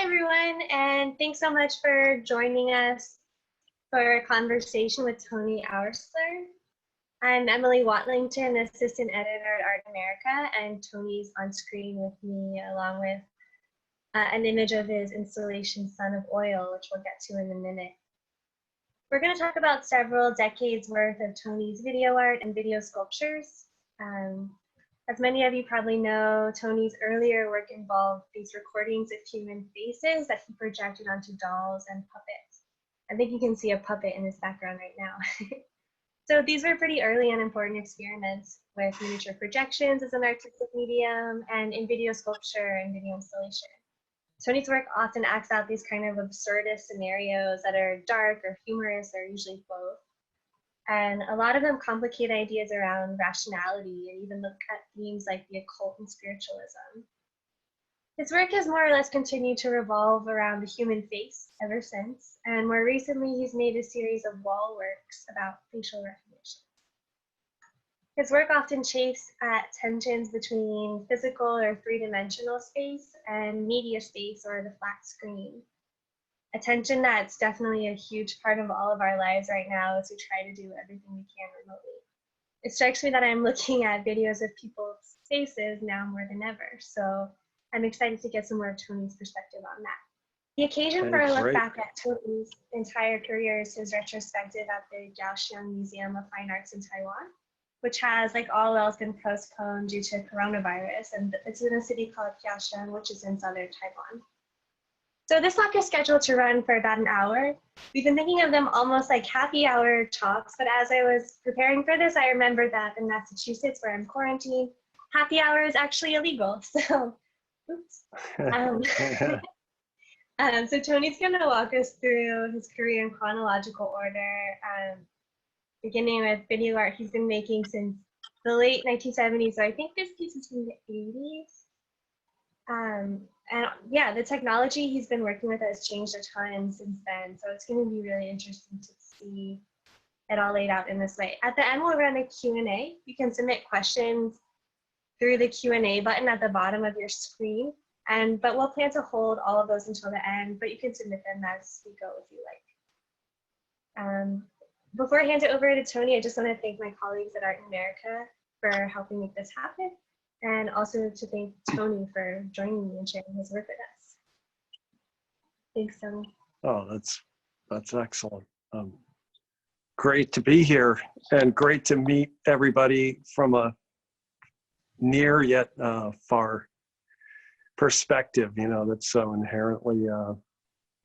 Hi, everyone, and thanks so much for joining us for a conversation with Tony Oursler. I'm Emily Watlington, Assistant Editor at Art America, and Tony's on screen with me along with an image of his installation Sun of Oil, which we'll get to in a minute. We're going to talk about several decades worth of Tony's video art and video sculptures. As many of you probably know, Tony's earlier work involved these recordings of human faces that he projected onto dolls and puppets. I think you can see a puppet in his background right now. So these were pretty early and important experiments with miniature projections as an artistic medium and in video sculpture and video installation. Tony's work often acts out these kind of absurdist scenarios that are dark or humorous or usually both. And a lot of them complicate ideas around rationality and even look at themes like the occult and spiritualism. His work has more or less continued to revolve around the human face ever since, and more recently he's made a series of wall works about facial recognition. His work often chafes at tensions between physical or three-dimensional space and media space or the flat screen. A tension that's definitely a huge part of all of our lives right now as we try to do everything we can remotely. It strikes me that I'm looking at videos of people's faces now more than ever, so I'm excited to get some more of Tony's perspective on that. The occasion for a look back at Tony's entire career is his retrospective at the Kaohsiung Museum of Fine Arts in Taiwan, which has, like all else, been postponed due to coronavirus, and it's in a city called Kaohsiung, which is in southern Taiwan. So this talk is scheduled to run for about an hour. We've been thinking of them almost like happy hour talks, but as I was preparing for this, I remembered that in Massachusetts, where I'm quarantined, happy hour is actually illegal. So, oops. So Tony's going to walk us through his career in chronological order, beginning with video art he's been making since the late 1970s. So I think this piece is from the 80s. And yeah, the technology he's been working with has changed a ton since then. So it's going to be really interesting to see it all laid out in this way. At the end, we'll run a Q&A. You can submit questions through the Q&A button at the bottom of your screen. But we'll plan to hold all of those until the end, but you can submit them as we go if you like. Before I hand it over to Tony, I just want to thank my colleagues at Art in America for helping make this happen. And also to thank Tony for joining me and sharing his work with us. Thanks, Tony. Oh, that's excellent. Great to be here and great to meet everybody from a near yet far perspective, you know, that's so inherently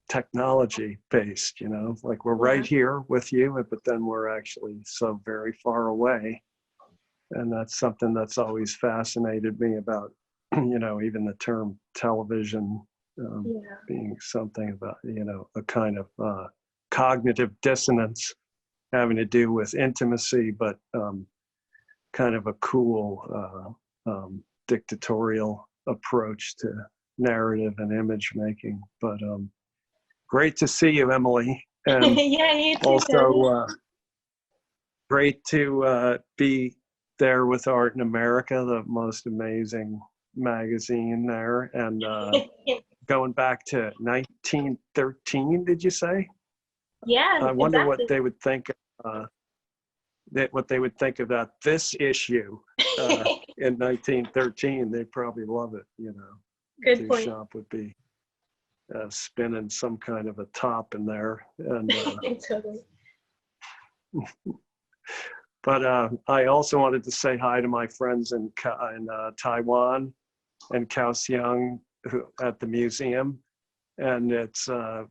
technology based, you know, like we're right here with you, but then we're actually so very far away. And that's something that's always fascinated me about, you know, even the term television being something about, you know, a kind of cognitive dissonance having to do with intimacy, but kind of a cool dictatorial approach to narrative and image making. But great to see you, Emily. And yeah, you too, also great to be there with Art in America, the most amazing magazine there, and going back to 1913, did you say? Yeah, I wonder exactly. what they would think about this issue in 1913. They'd probably love it, you know. Good point. Duchamp would be spinning some kind of a top in there, and totally. But I also wanted to say hi to my friends in Taiwan and Kaohsiung at the museum. And it's a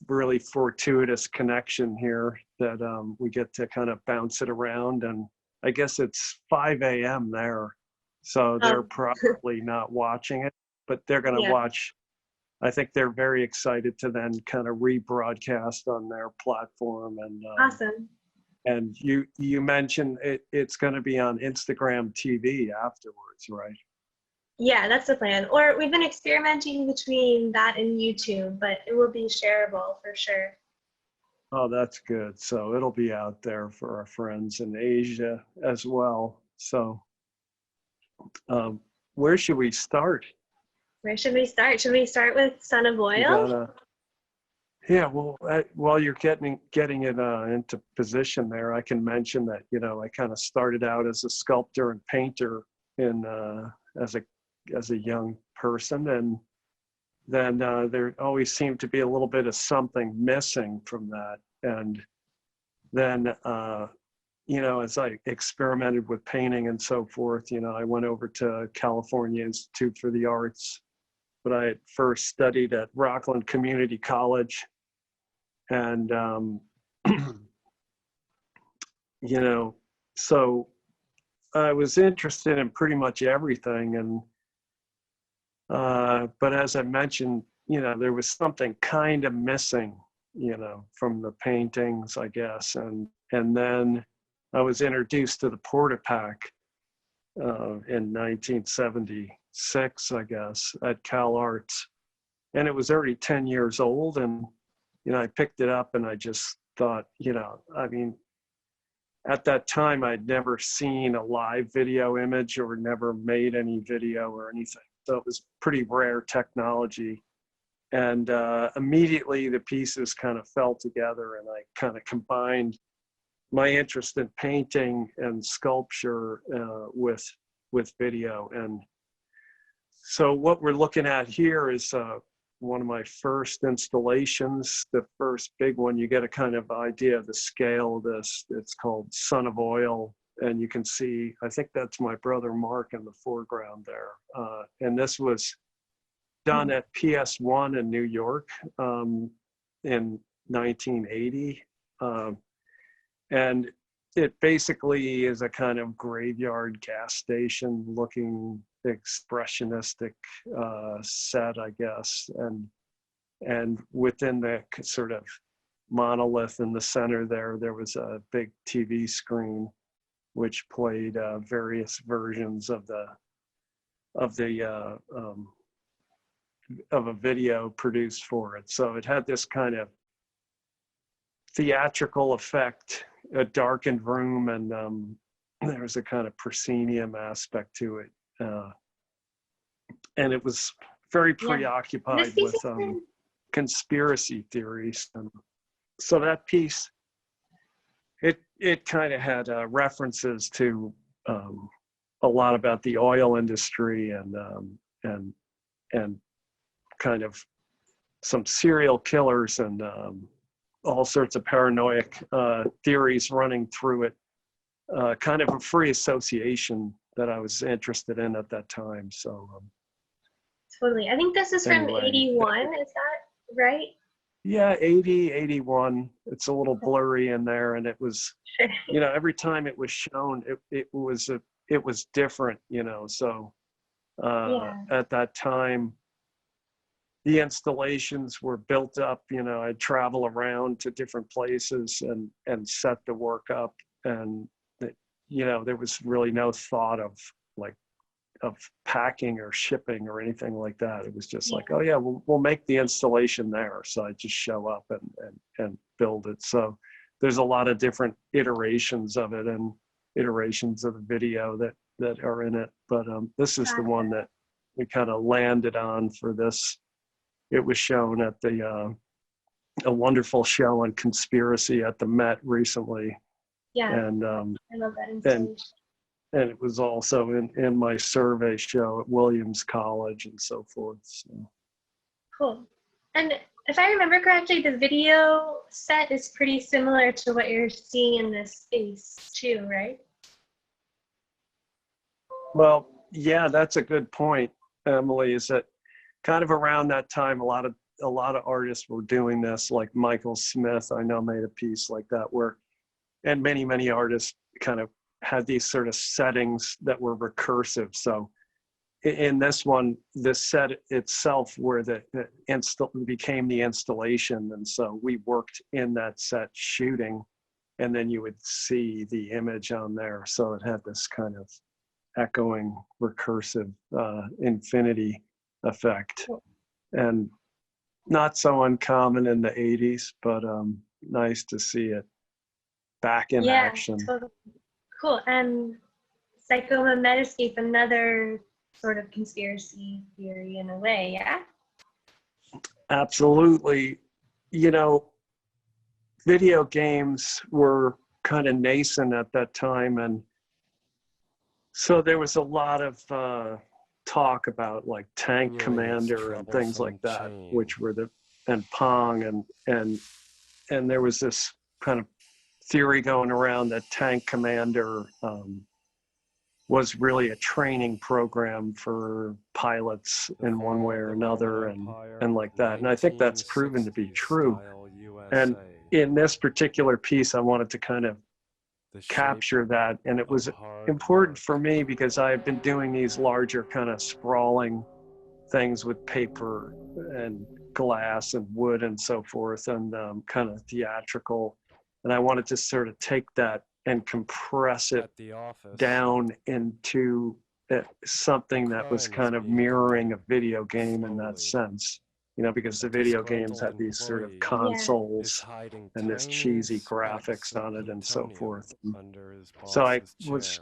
really fortuitous connection here that we get to kind of bounce it around. And I guess it's 5 a.m. there. So they're probably not watching it, but they're going to watch. I think they're very excited to then kind of rebroadcast on their platform. And awesome. And you mentioned it's going to be on Instagram TV afterwards, right? Yeah, that's the plan. Or we've been experimenting between that and YouTube, but it will be shareable for sure. Oh, that's good. So it'll be out there for our friends in Asia as well. So where should we start? Where should we start? Should we start with Son of You Oil? gotta, yeah. Well, while you're getting it into position there, I can mention that I kind of started out as a sculptor and painter in as a young person, and then there always seemed to be a little bit of something missing from that, and then as I experimented with painting and so forth, I went over to California Institute for the Arts, but I had first studied at Rockland Community College. And, so I was interested in pretty much everything. And, but as I mentioned, there was something kind of missing, from the paintings, I guess. And then I was introduced to the Portapak in 1976, I guess, at Cal Arts. And it was already 10 years old. And, I picked it up and I just thought, I mean, at that time, I'd never seen a live video image or never made any video or anything. So it was pretty rare technology. And immediately the pieces kind of fell together, and I kind of combined my interest in painting and sculpture with video. And so what we're looking at here is one of my first installations, the first big one. You get a kind of idea of the scale of this. It's called Son of Oil. And you can see, I think that's my brother Mark in the foreground there. And this was done at PS1 in New York in 1980. And it basically is a kind of graveyard gas station looking expressionistic set, I guess. And within the sort of monolith in the center there was a big TV screen which played various versions of a video produced for it. So it had this kind of theatrical effect, a darkened room, and there was a kind of proscenium aspect to it. And it was very preoccupied with conspiracy theories. And so that piece, it kind of had references to a lot about the oil industry and kind of some serial killers and all sorts of paranoid theories running through it. Kind of a free association that I was interested in at that time. So totally. I think this is from anyway, 81, is that right? Yeah, 80, 81. It's a little blurry in there, and it was, every time it was shown, it was different, So at that time, the installations were built up. I'd travel around to different places and set the work up, and there was really no thought of packing or shipping or anything like that. It was just like, oh yeah, we'll make the installation there. So I just show up and build it. So there's a lot of different iterations of it and iterations of the video that are in it. But this is the one that we kind of landed on for this. It was shown at a wonderful show on conspiracy at the Met recently. Yeah, and I love that installation. And it was also in my survey show at Williams College and so forth. So. Cool. And if I remember correctly, the video set is pretty similar to what you're seeing in this space too, right? Well, yeah, that's a good point, Emily, is that kind of around that time, a lot of artists were doing this, like Michael Smith, I know, made a piece like that and many artists kind of had these sort of settings that were recursive. So in this one, the set itself where became the installation. And so we worked in that set shooting, and then you would see the image on there. So it had this kind of echoing recursive infinity effect. And not so uncommon in the 80s, but nice to see it back in action. Totally. Cool. And Psycho Metascape, another sort of conspiracy theory in a way, yeah? Absolutely. You know, video games were kind of nascent at that time, and so there was a lot of talk about like Tank Commander and things like that, which were and Pong, and there was this kind of theory going around that Tank Commander was really a training program for pilots in one way or another, and like that. And I think that's proven to be true. And in this particular piece, I wanted to kind of capture that. And it was important for me because I've been doing these larger kind of sprawling things with paper and glass and wood and so forth, and kind of theatrical. And I wanted to sort of take that and compress it down into something that was kind of mirroring a video game in that sense, you know, because the video games had these sort of consoles and this cheesy graphics on it and so forth. So I was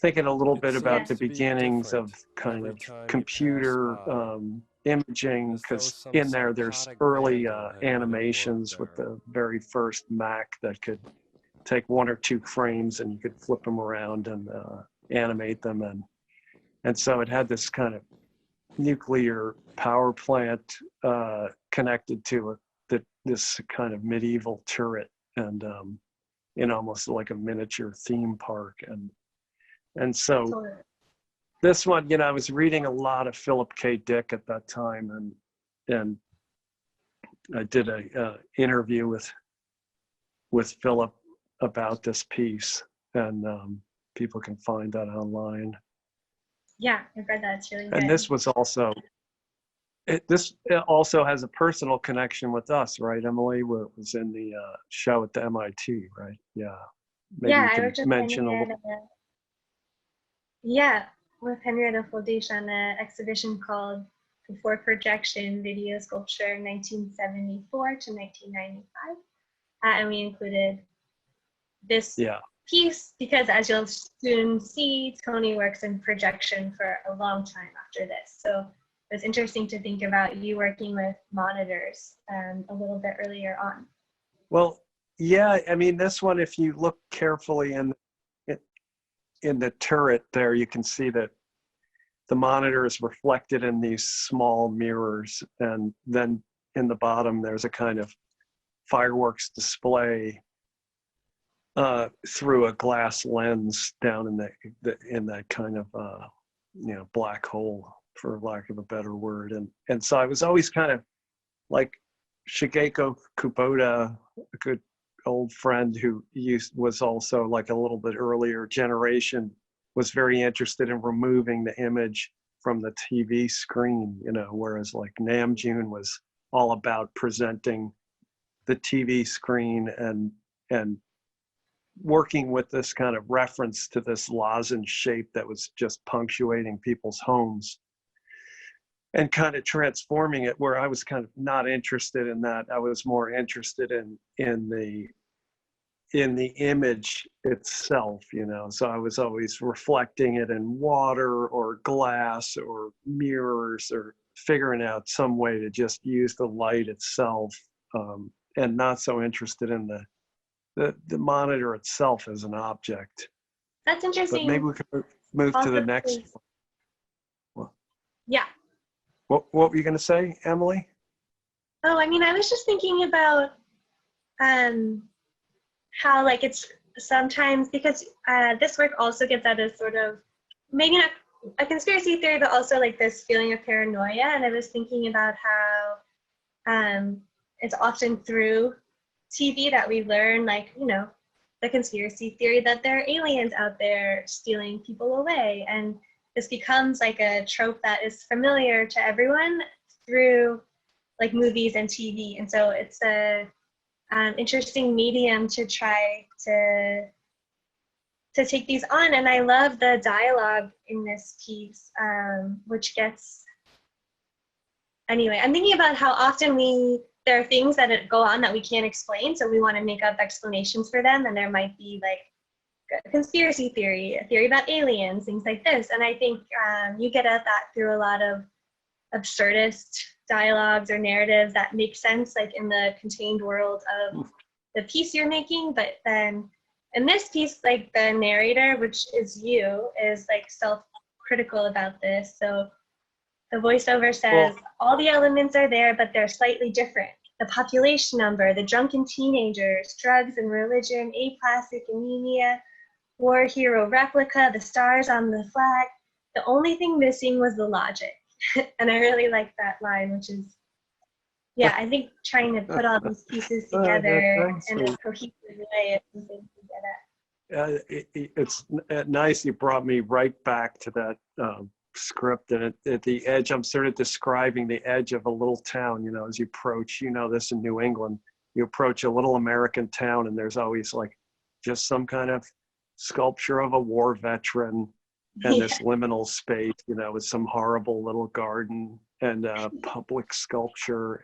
thinking a little bit about the beginnings of kind of computer imaging, because in there's early animations with the very first Mac that could take 1 or 2 frames and you could flip them around and animate them, and so it had this kind of nuclear power plant connected to this kind of medieval turret, and in almost like a miniature theme park, and so this one, you know, I was reading a lot of Philip K. Dick at that time, and I did a interview with Philip about this piece, and people can find that online. Yeah, I've read that. It's really good. And this was also, it also has a personal connection with us, right, Emily? Where it was in the show at the MIT, right? Yeah. Maybe yeah, you I can worked with mention Henrietta. Yeah, with Henrietta Foldish on an exhibition called Before Projection Video Sculpture 1974 to 1995. And we included this piece because, as you'll soon see, Tony works in projection for a long time after this. So it's interesting to think about you working with monitors a little bit earlier on. Well, yeah, I mean, this one, if you look carefully in the turret there, you can see that the monitor is reflected in these small mirrors, and then in the bottom there's a kind of fireworks display through a glass lens down in that kind of you know, black hole, for lack of a better word. And so I was always kind of like Shigeko Kubota, a good old friend who was also like a little bit earlier generation, was very interested in removing the image from the TV screen, you know, whereas like Namjoon was all about presenting the TV screen and working with this kind of reference to this lozenge shape that was just punctuating people's homes and kind of transforming it, where I was kind of not interested in that. I was more interested in the image itself, you know. So I was always reflecting it in water or glass or mirrors, or figuring out some way to just use the light itself, and not so interested in the monitor itself as an object. That's interesting. But maybe we could move to the next one. Yeah. What were you going to say, Emily? Oh, I mean, I was just thinking about how, like, it's sometimes, because this work also gets at a sort of, maybe not a conspiracy theory, but also like this feeling of paranoia. And I was thinking about how it's often through TV that we learn, like, you know, the conspiracy theory that there are aliens out there stealing people away. And this becomes like a trope that is familiar to everyone through like movies and TV. And so it's a interesting medium to try to take these on. And I love the dialogue in this piece, which gets, anyway, I'm thinking about how often there are things that go on that we can't explain, so we want to make up explanations for them, and there might be like a conspiracy theory, a theory about aliens, things like this. And I think you get at that through a lot of absurdist dialogues or narratives that make sense, like in the contained world of the piece you're making. But then in this piece, like the narrator, which is you, is like self-critical about this. So the voiceover says, all the elements are there, but they're slightly different. The population number, the drunken teenagers, drugs and religion, aplastic anemia, war hero replica, the stars on the flag. The only thing missing was the logic. And I really like that line, which is, yeah, I think trying to put all these pieces together in a cohesive way is something to get at. It's nice you brought me right back to that script, and at the edge, I'm sort of describing the edge of a little town, as you approach, this in New England, you approach a little American town and there's always like just some kind of sculpture of a war veteran and this liminal space, with some horrible little garden and public sculpture.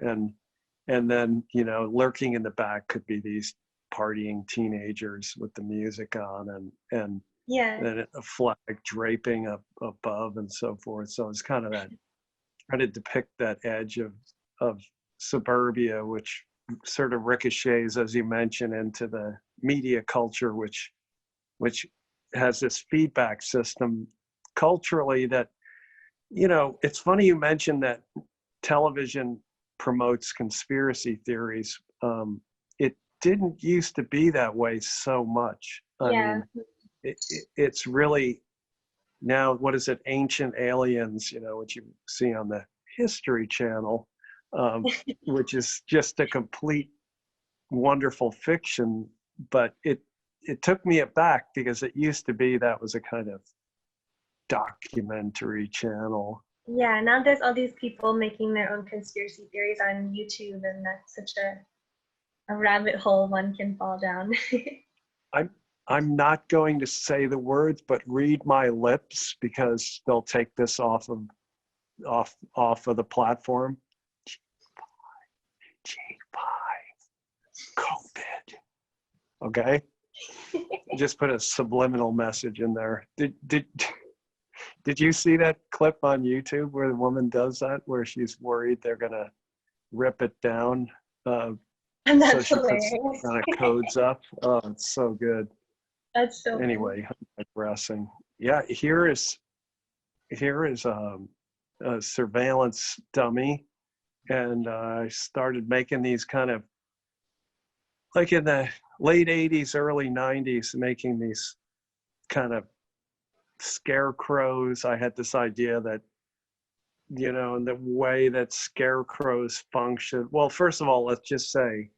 And then, lurking in the back could be these partying teenagers with the music on and a flag draping up above and so forth. So it's kind of that, trying to depict that edge of suburbia, which sort of ricochets, as you mentioned, into the media culture, which has this feedback system culturally that, it's funny you mentioned that television promotes conspiracy theories. It didn't used to be that way so much. I mean, it's really now, what is it, Ancient Aliens, what you see on the History Channel, which is just a complete wonderful fiction, but it took me aback because it used to be that was a kind of documentary channel. Yeah, now there's all these people making their own conspiracy theories on YouTube, and that's such a rabbit hole one can fall down. I'm not going to say the words, but read my lips because they'll take this off of the platform. G5, COVID. Okay. Just put a subliminal message in there. Did you see that clip on YouTube where the woman does that, where she's worried they're gonna rip it down? And that's so she hilarious. puts kind of codes up. Oh, it's so good. That's so anyway, I'm digressing. Yeah, here is a surveillance dummy, and I started making these kind of, like in the late 80s, early 90s, making these kind of scarecrows. I had this idea that, in the way that scarecrows function. Well, first of all, let's just say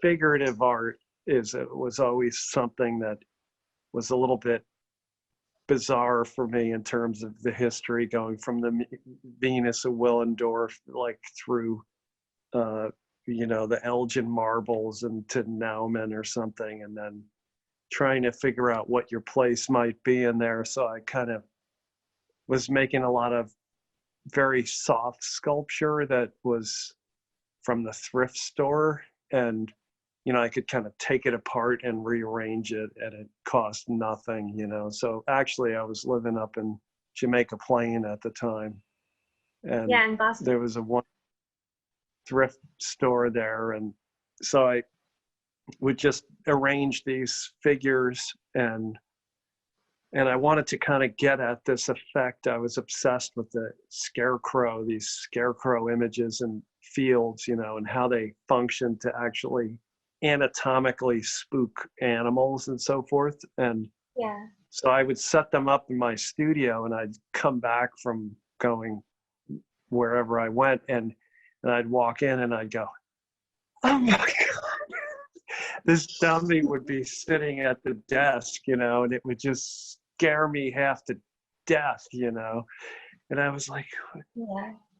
figurative art was always something that was a little bit bizarre for me in terms of the history, going from the Venus of Willendorf, like through, the Elgin marbles and to Naumann or something, and then trying to figure out what your place might be in there. So I kind of was making a lot of very soft sculpture that was from the thrift store, and I could kind of take it apart and rearrange it, and it cost nothing, So actually, I was living up in Jamaica Plain at the time, and in Boston. there was a one thrift store there, and so I would just arrange these figures, and I wanted to kind of get at this effect. I was obsessed with the scarecrow, these scarecrow images and fields, and how they function to actually anatomically spook animals and so forth. And so I would set them up in my studio, and I'd come back from going wherever I went, and I'd walk in and I'd go, oh my God, this dummy would be sitting at the desk, and it would just scare me half to death, and I was like,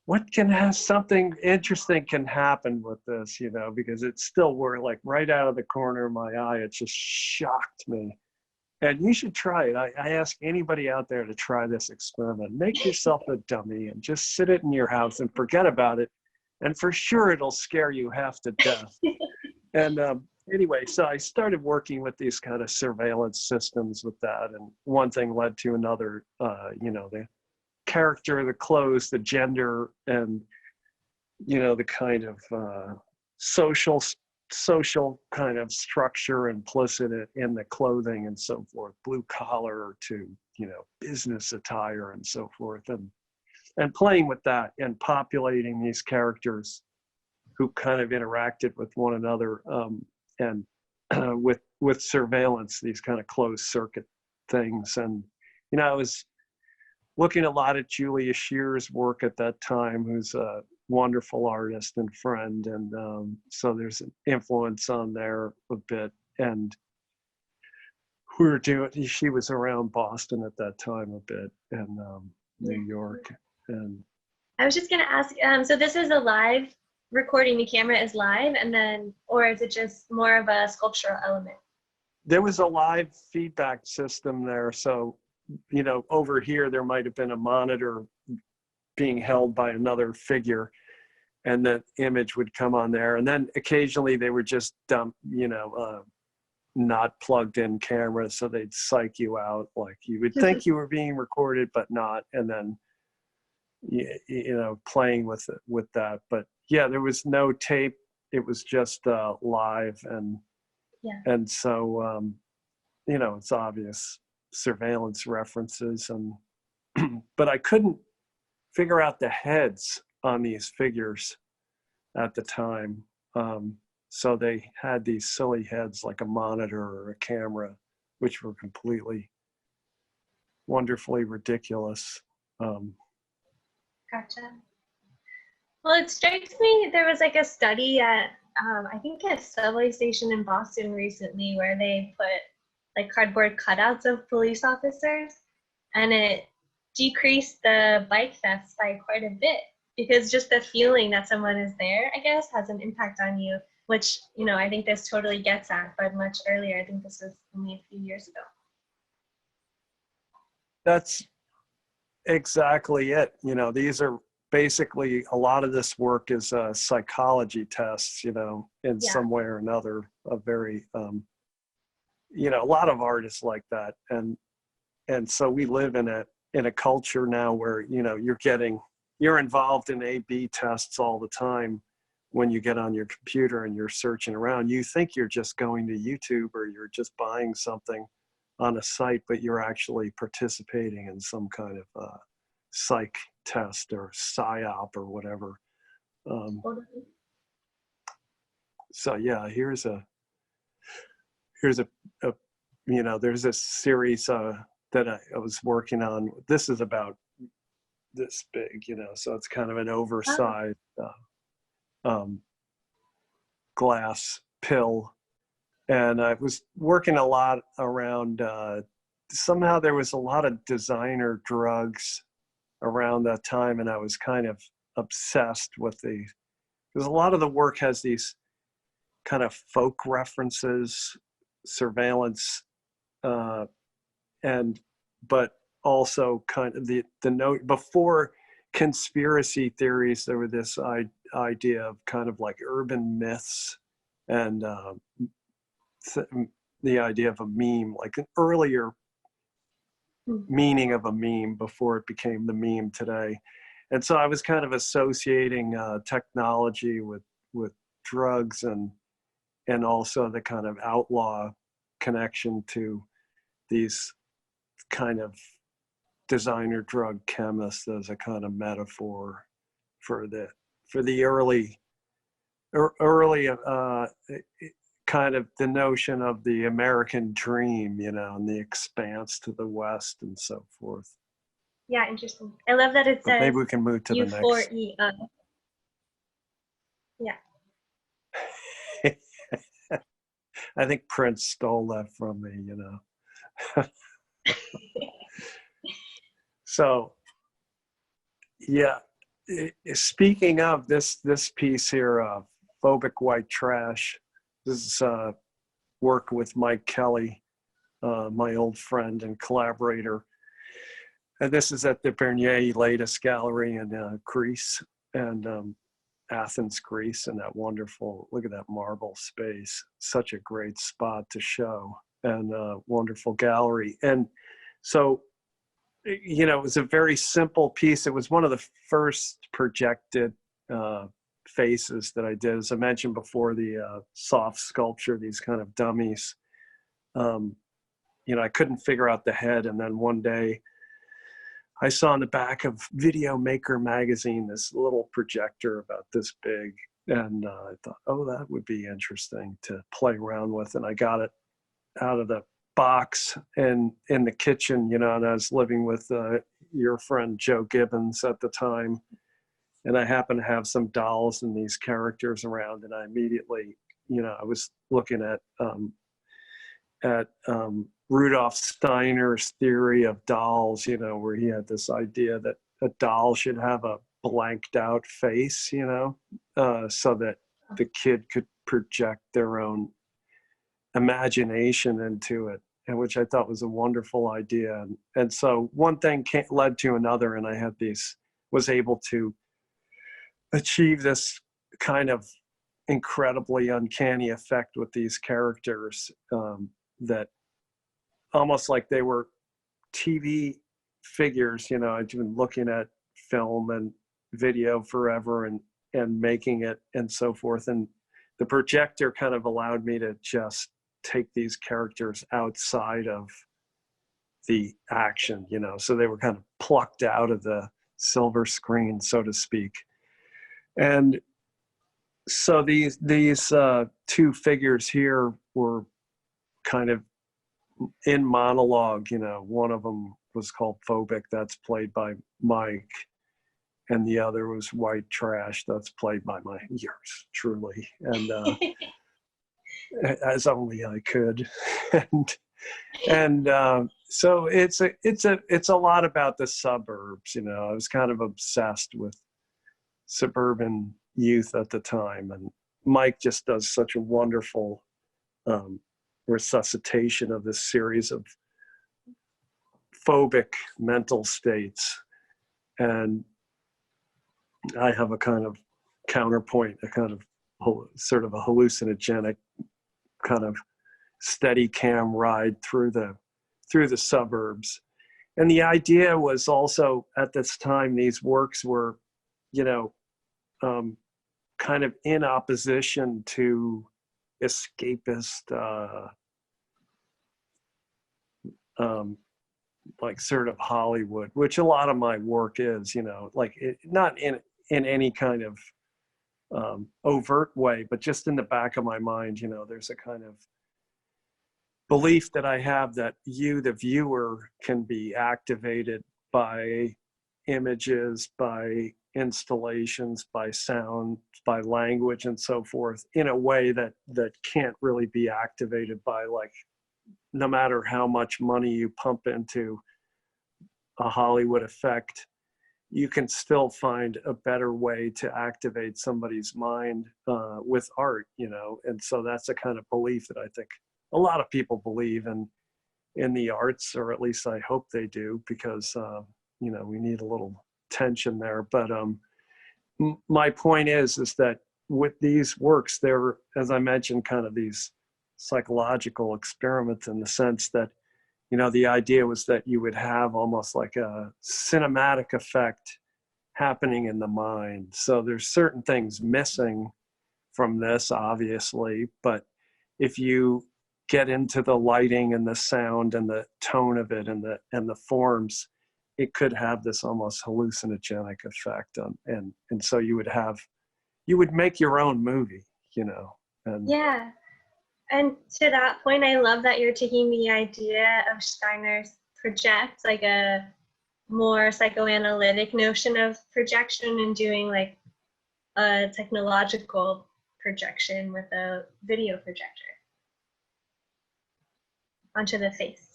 what can have something interesting can happen with this, because it's still were like right out of the corner of my eye. It just shocked me. And you should try it. I ask anybody out there to try this experiment. Make yourself a dummy and just sit it in your house and forget about it. And for sure, it'll scare you half to death. And anyway, so I started working with these kind of surveillance systems with that, and one thing led to another. The character, the clothes, the gender, and the kind of social kind of structure implicit in the clothing and so forth, blue collar to business attire and so forth, and playing with that and populating these characters who kind of interacted with one another, and with surveillance, these kind of closed circuit things. And I was looking a lot at Julia Shear's work at that time, who's a wonderful artist and friend, and so there's an influence on there a bit. And she was around Boston at that time a bit, and New York. And I was just going to ask, so this is a live recording, the camera is live, and then, or is it just more of a sculptural element? There was a live feedback system there. So, over here, there might have been a monitor being held by another figure, and the image would come on there. And then occasionally they would just dump, not plugged in cameras. So they'd psych you out. Like you would think you were being recorded, but not. And then, playing with that. But yeah, there was no tape. It was just live. And so, it's obvious surveillance references, and but I couldn't figure out the heads on these figures at the time. So they had these silly heads like a monitor or a camera, which were completely wonderfully ridiculous. Gotcha. Well, it strikes me there was like a study at I think a subway station in Boston recently where they put like cardboard cutouts of police officers, and it decreased the bike thefts by quite a bit, because just the feeling that someone is there, I guess, has an impact on you, which, I think this totally gets at, but much earlier. I think this was only a few years ago. That's exactly it. These are basically, a lot of this work is psychology tests, in some way or another, a very, a lot of artists like that. And so we live in a culture now where, you're involved in A/B tests all the time. When you get on your computer and you're searching around, you think you're just going to YouTube or you're just buying something on a site, but you're actually participating in some kind of psych test or psyop or whatever. So yeah, here's a there's a series that I was working on. This is about this big, so it's kind of an oversized glass pill. And I was working a lot around, somehow there was a lot of designer drugs around that time, and I was kind of obsessed with because a lot of the work has these kind of folk references, surveillance, but also kind of the note before conspiracy theories. There were this idea of kind of like urban myths, and the idea of a meme, like an earlier meaning of a meme before it became the meme today. And so I was kind of associating technology with drugs, and also the kind of outlaw connection to these kind of designer drug chemists as a kind of metaphor for the early kind of the notion of the American dream, and the expanse to the West and so forth. Yeah, interesting. I love that it says maybe we can move to the next. Yeah. I think Prince stole that from me, So, yeah. Speaking of this piece here, Phobic White Trash, this is work with Mike Kelly, my old friend and collaborator. And this is at the Bernier latest gallery in Greece. And Athens, Greece, and that wonderful, look at that marble space, such a great spot to show, and a wonderful gallery. And so, you know, it was a very simple piece. It was one of the first projected faces that I did. As I mentioned before, the soft sculpture, these kind of dummies. You know, I couldn't figure out the head. And then one day I saw on the back of Video Maker magazine this little projector about this big. And I thought, oh, that would be interesting to play around with. And I got it out of the box and in the kitchen, you know, and I was living with your friend Joe Gibbons at the time. And I happened to have some dolls and these characters around. And I immediately, you know, I was looking at Rudolf Steiner's theory of dolls, you know, where he had this idea that a doll should have a blanked out face, you know, so that the kid could project their own imagination into it, and which I thought was a wonderful idea. And so one thing led to another, and I had was able to achieve this kind of incredibly uncanny effect with these characters, that almost like they were TV figures. You know, I've been looking at film and video forever and making it and so forth. And the projector kind of allowed me to just take these characters outside of the action, you know, so they were kind of plucked out of the silver screen, so to speak. And so these two figures here were kind of in monologue, you know. One of them was called Phobic, that's played by Mike, and the other was White Trash, that's played by yours truly, and as only I could. and so it's a lot about the suburbs, you know. I was kind of obsessed with suburban youth at the time, and Mike just does such a wonderful resuscitation of this series of phobic mental states. And I have a kind of counterpoint, a kind of sort of a hallucinogenic kind of steady cam ride through the suburbs. And the idea was also, at this time, these works were, you know, kind of in opposition to escapist, like sort of Hollywood, which a lot of my work is, you know, like not in any kind of overt way, but just in the back of my mind, you know, there's a kind of belief that I have that you, the viewer, can be activated by images, by installations, by sound, by language, and so forth, in a way that can't really be activated by, like, no matter how much money you pump into a Hollywood effect, you can still find a better way to activate somebody's mind with art, you know. And so that's a kind of belief that I think a lot of people believe in the arts, or at least I hope they do, because you know, we need a little tension there. But my point is that with these works, they're, as I mentioned, kind of these psychological experiments, in the sense that, you know, the idea was that you would have almost like a cinematic effect happening in the mind. So there's certain things missing from this, obviously, but if you get into the lighting and the sound and the tone of it and the forms, it could have this almost hallucinogenic effect on, and so you would make your own movie, you know. And yeah. And to that point, I love that you're taking the idea of Steiner's project, like a more psychoanalytic notion of projection, and doing like a technological projection with a video projector onto the face.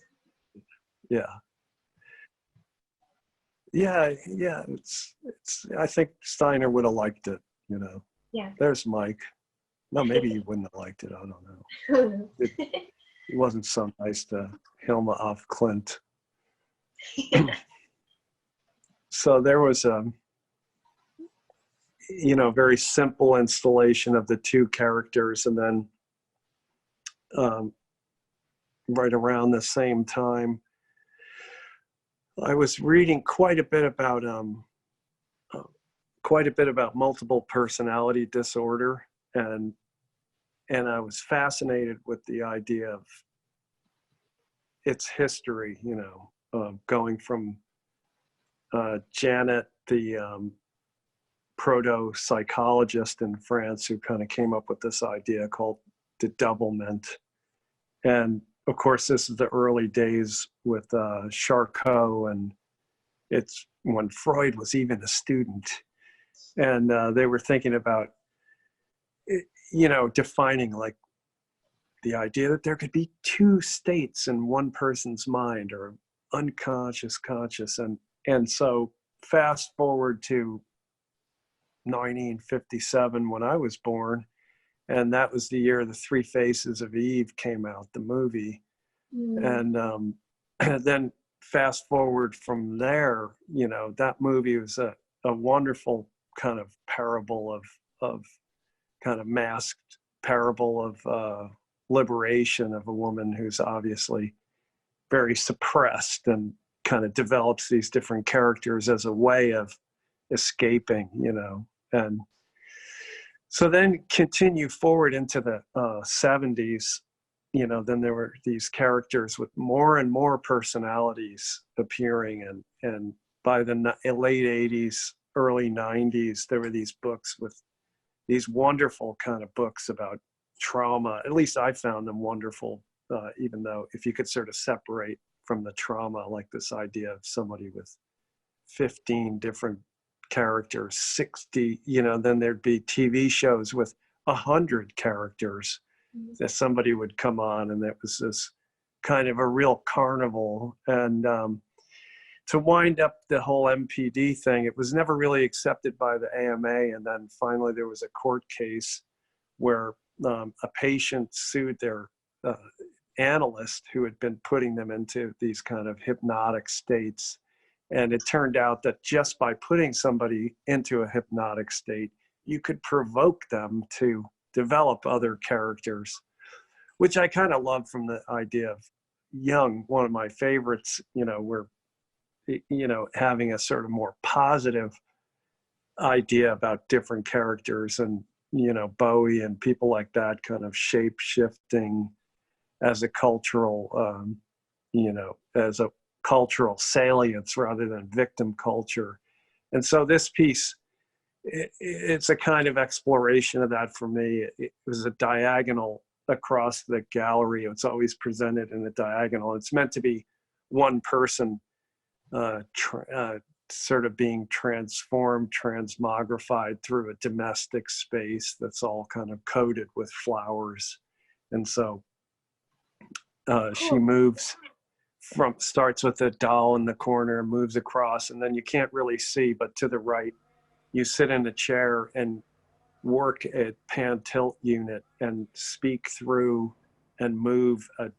Yeah, it's I think Steiner would have liked it, you know. Yeah. There's Mike. No, maybe he wouldn't have liked it, I don't know. It wasn't so nice to Hilma af Klint. So there was very simple installation of the two characters. And then right around the same time, I was reading quite a bit about multiple personality disorder, and I was fascinated with the idea of its history, going from Janet, the proto-psychologist in France, who kind of came up with this idea called dedoublement. And of course, this is the early days with Charcot, and it's when Freud was even a student. And they were thinking about, defining like the idea that there could be two states in one person's mind, or unconscious, conscious. And so fast forward to 1957 when I was born, and that was the year The Three Faces of Eve came out, the movie. And then fast forward from there, that movie was a wonderful kind of parable of kind of masked parable of liberation of a woman who's obviously very suppressed, and kind of develops these different characters as a way of escaping, and so then continue forward into the 70s, then there were these characters with more and more personalities appearing, and by the late 80s, early 90s, there were these books with these wonderful kind of books about trauma. At least I found them wonderful, even though if you could sort of separate from the trauma, like this idea of somebody with 15 different characters, 60, then there'd be TV shows with 100 characters that somebody would come on, and it was this kind of a real carnival. And to wind up the whole MPD thing, it was never really accepted by the AMA. And then finally there was a court case where a patient sued their analyst who had been putting them into these kind of hypnotic states. And it turned out that just by putting somebody into a hypnotic state, you could provoke them to develop other characters, which I kind of love from the idea of Jung. One of my favorites, where, having a sort of more positive idea about different characters, and, Bowie and people like that kind of shape shifting as a cultural, as a cultural salience rather than victim culture. And so this piece, it's a kind of exploration of that for me. It was a diagonal across the gallery. It's always presented in a diagonal. It's meant to be one person sort of being transformed, transmogrified through a domestic space that's all kind of coated with flowers. And so she moves starts with a doll in the corner, moves across, and then you can't really see, but to the right, you sit in a chair and work a pan tilt unit and speak through and move a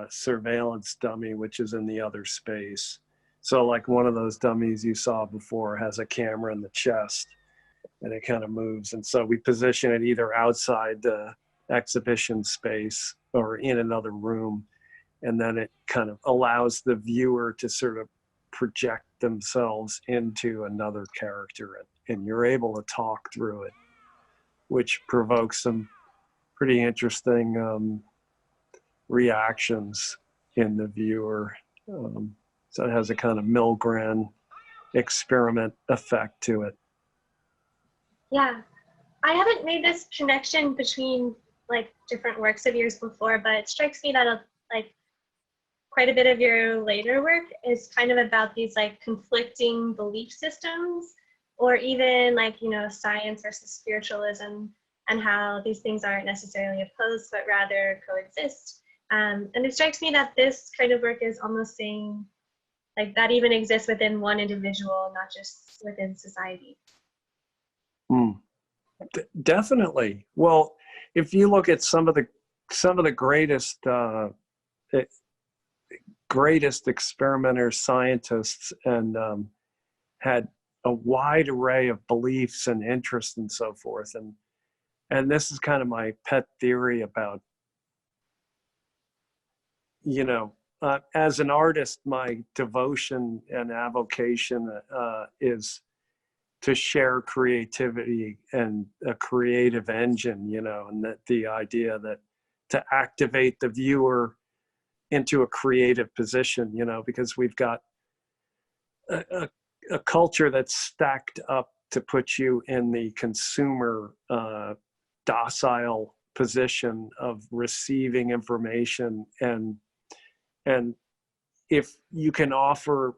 surveillance dummy, which is in the other space. So like one of those dummies you saw before has a camera in the chest, and it kind of moves. And so we position it either outside the exhibition space or in another room. And then it kind of allows the viewer to sort of project themselves into another character, and you're able to talk through it, which provokes some pretty interesting reactions in the viewer. So it has a kind of Milgram experiment effect to it. Yeah, I haven't made this connection between like different works of yours before, but it strikes me that like quite a bit of your later work is kind of about these like conflicting belief systems, or even like, science versus spiritualism, and how these things aren't necessarily opposed, but rather coexist. And it strikes me that this kind of work is almost saying like that even exists within one individual, not just within society. Definitely. Well, if you look at some of the greatest experimenters, scientists, and had a wide array of beliefs and interests and so forth. And this is kind of my pet theory about, as an artist, my devotion and avocation is to share creativity and a creative engine, and that the idea that to activate the viewer into a creative position, because we've got a culture that's stacked up to put you in the consumer docile position of receiving information, and if you can offer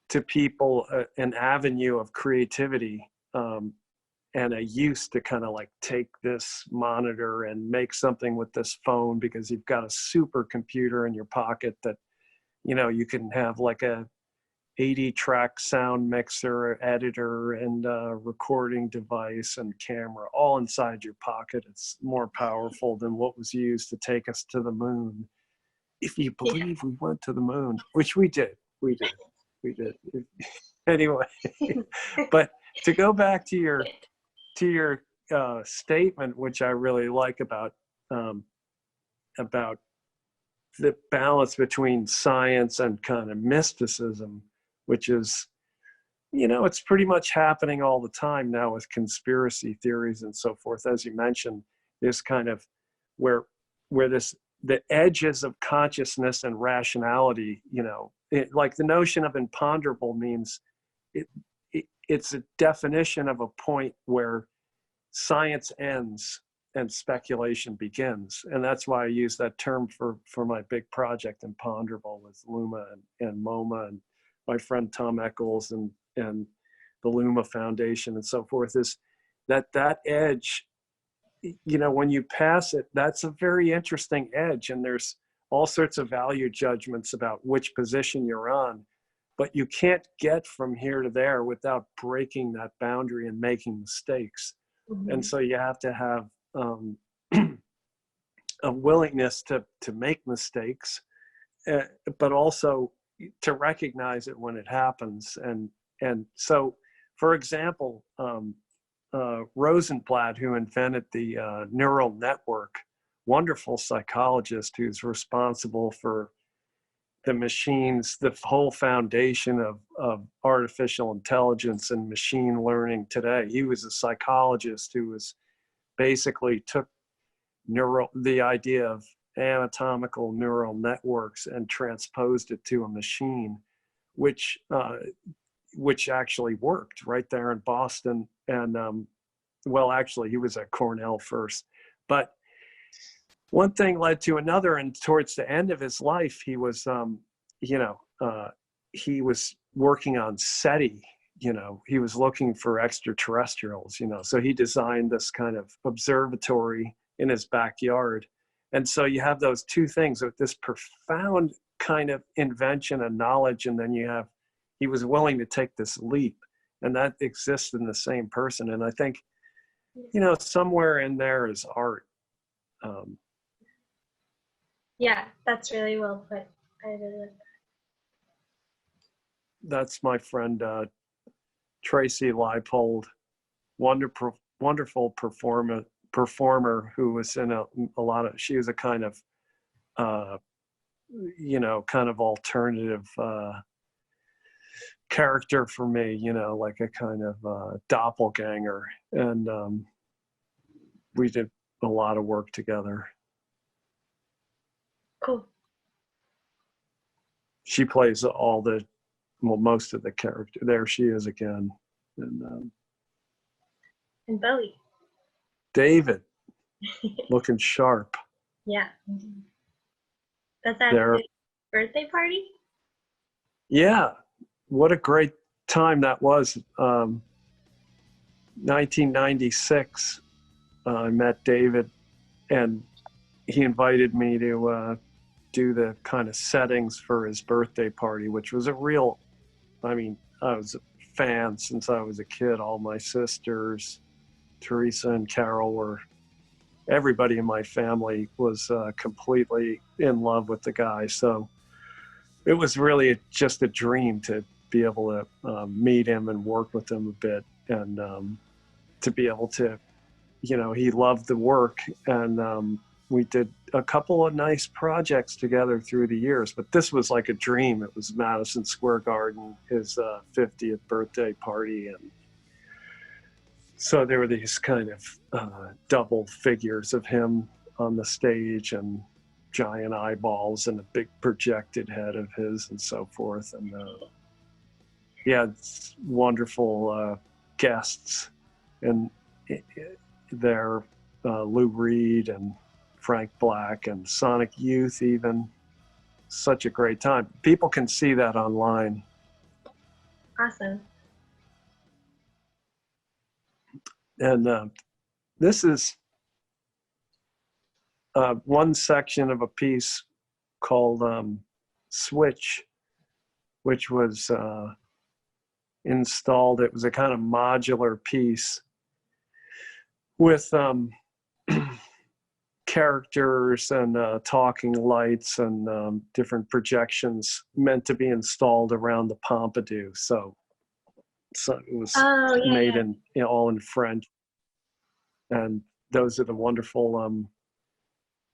to people an avenue of creativity and a use to kind of like take this monitor and make something with this phone, because you've got a supercomputer in your pocket that you can have like a 80-track sound mixer, editor, and recording device and camera all inside your pocket. It's more powerful than what was used to take us to the moon. If you believe we went to the moon, which we did. Anyway, but to go back to your statement, which I really like about the balance between science and kind of mysticism, which is, it's pretty much happening all the time now with conspiracy theories and so forth. As you mentioned, this kind of where the edges of consciousness and rationality, like the notion of imponderable means it's a definition of a point where science ends and speculation begins. And that's why I use that term for my big project, Imponderable, with Luma and MoMA and my friend Tom Eccles and the Luma Foundation and so forth, is that edge, when you pass it, that's a very interesting edge. And there's all sorts of value judgments about which position you're on, but you can't get from here to there without breaking that boundary and making mistakes. Mm-hmm. And so you have to have a willingness to make mistakes, but also to recognize it when it happens. And so, for example, Rosenblatt, who invented the neural network, wonderful psychologist who's responsible for the machines, the whole foundation of artificial intelligence and machine learning today. He was a psychologist who was basically took the idea of anatomical neural networks and transposed it to a machine, which actually worked right there in Boston. And well, actually, he was at Cornell first, but one thing led to another, and towards the end of his life, he was he was working on SETI. He was looking for extraterrestrials, so he designed this kind of observatory in his backyard. And so you have those two things with this profound kind of invention and knowledge, and then he was willing to take this leap, and that exists in the same person. And I think, somewhere in there is art. Yeah, that's really well put. I really like that. That's my friend, Tracy Leipold, wonderful performer who was in a lot of, she was a kind of, kind of alternative character for me, like a kind of doppelganger. And we did a lot of work together. Cool. She plays most of the character. There she is again. And Bowie. David, looking sharp. Yeah. That's at his birthday party? Yeah. What a great time that was. 1996, I met David, and he invited me to do the kind of settings for his birthday party, which was I was a fan since I was a kid. All my sisters, Teresa and Carol, everybody in my family was completely in love with the guy. So it was really just a dream to be able to meet him and work with him a bit, and to be able to, he loved the work, and we did a couple of nice projects together through the years. But this was like a dream. It was Madison Square Garden, his 50th birthday party, and so there were these kind of double figures of him on the stage, and giant eyeballs and a big projected head of his and so forth. And it's wonderful guests, and there Lou Reed and Frank Black and Sonic Youth, even. Such a great time. People can see that online. Awesome. And this is one section of a piece called Switch, which was installed. It was a kind of modular piece with characters and talking lights and different projections meant to be installed around the Pompidou. So it was made in all in French, and those are the wonderful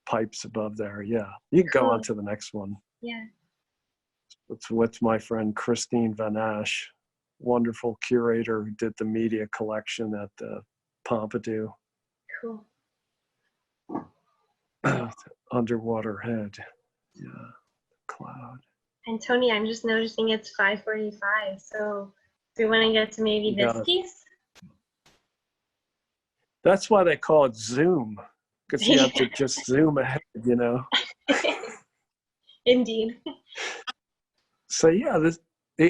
pipes above there. Yeah, you can go on to the next one. Yeah, it's with my friend Christine Van Ash, wonderful curator who did the media collection at the Pompidou. Cool. Underwater head. Yeah, cloud. And Tony, I'm just noticing it's 5:45, so do we want to get to maybe this piece? That's why they call it Zoom, because you have to just zoom ahead, Indeed. So yeah,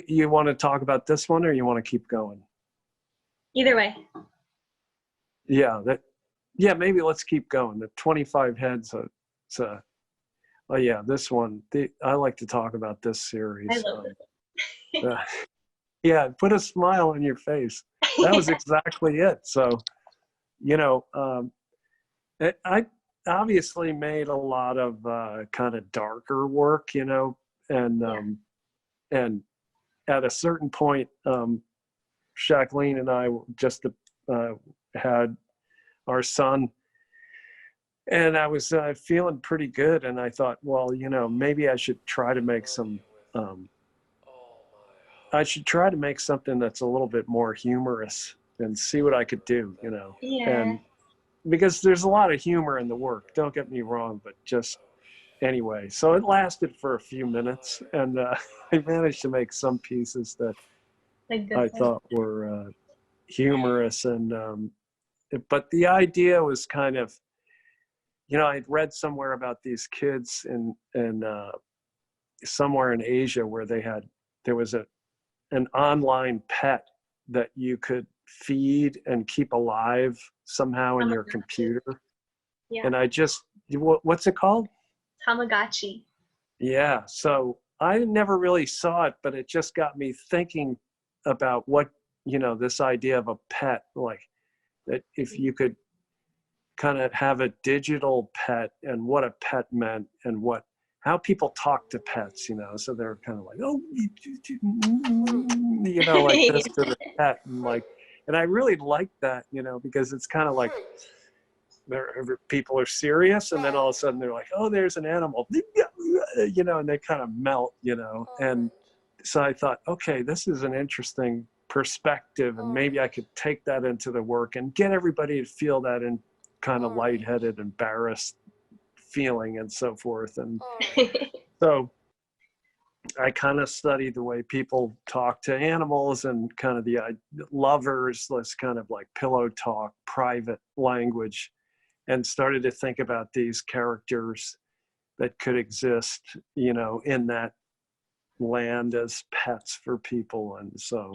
you want to talk about this one, or you want to keep going? Either way. Yeah, maybe let's keep going. The 25 heads. This one. I like to talk about this series. I love it. Yeah, put a smile on your face. That was exactly it. So, I obviously made a lot of kind of darker work, and at a certain point, Jacqueline and I just had our son, and I was feeling pretty good, and I thought, well, maybe I should try to make something that's a little bit more humorous and see what I could do, Yeah. And because there's a lot of humor in the work, don't get me wrong, but just anyway. So it lasted for a few minutes, and I managed to make some pieces that I thought were humorous, and but the idea was kind of, I'd read somewhere about these kids in somewhere in Asia where there was an online pet that you could feed and keep alive somehow in your computer. Yeah. And what's it called? Tamagotchi. Yeah. So I never really saw it, but it just got me thinking about what, this idea of a pet, like that if you could kind of have a digital pet and what a pet meant and how people talk to pets, so they're kind of like, oh, like this to the pet, and I really like that, because it's kind of like people are serious, and then all of a sudden they're like, oh, there's an animal, and they kind of melt, and so I thought, okay, this is an interesting perspective, and maybe I could take that into the work and get everybody to feel that in kind of lightheaded, embarrassed feeling and so forth. And so I kind of studied the way people talk to animals and kind of the lovers, this kind of like pillow talk, private language, and started to think about these characters that could exist, in that land as pets for people. And so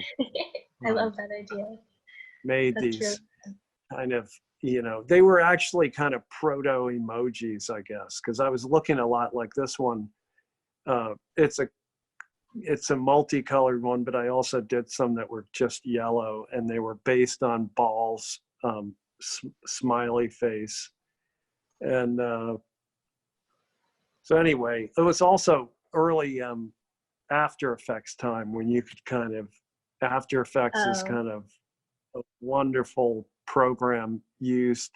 I love that idea. Made these kind of, they were actually kind of proto emojis, I guess, because I was looking a lot like this one. It's a multicolored one, but I also did some that were just yellow, and they were based on balls, smiley face. And so anyway, it was also early After Effects time when you could kind of, After Effects is Oh, kind of a wonderful program used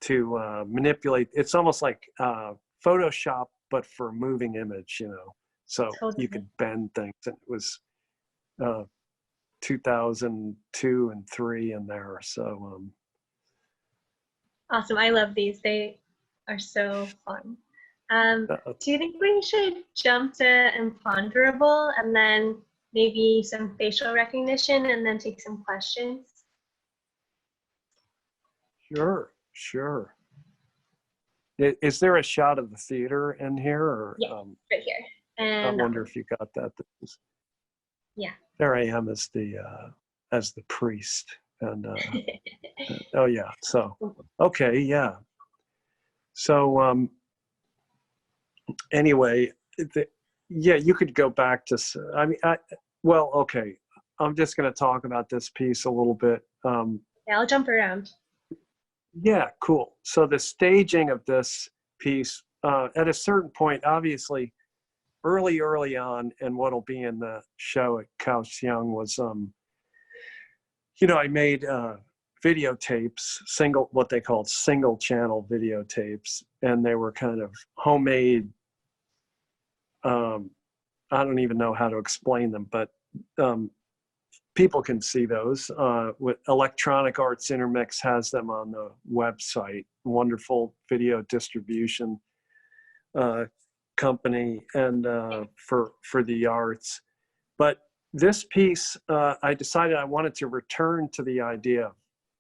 to manipulate. It's almost like Photoshop, but for moving image, you know. So you totally. could bend things. And it was 2002 and 3 in there. So Awesome. I love these. They are so fun. uh, Do you think we should jump to imponderable and then maybe some facial recognition and then take some questions? sure, sure. Is there a shot of the theater in here, or Yeah, right here. I And that wonder one. if you got that? Yeah. There I am as the priest, and oh yeah. So okay, yeah. So anyway, yeah, you could go back to. I mean, well, okay. I'm just going to talk about this piece a little bit. Yeah, I'll jump around. Yeah, cool. So the staging of this piece, at a certain point, obviously, early on, and what'll be in the show at Kaohsiung was, I made videotapes, what they called single channel videotapes, and they were kind of homemade. I don't even know how to explain them, but people can see those. With Electronic Arts Intermix has them on the website. Wonderful video distribution company, and for the arts. But this piece, I decided I wanted to return to the idea of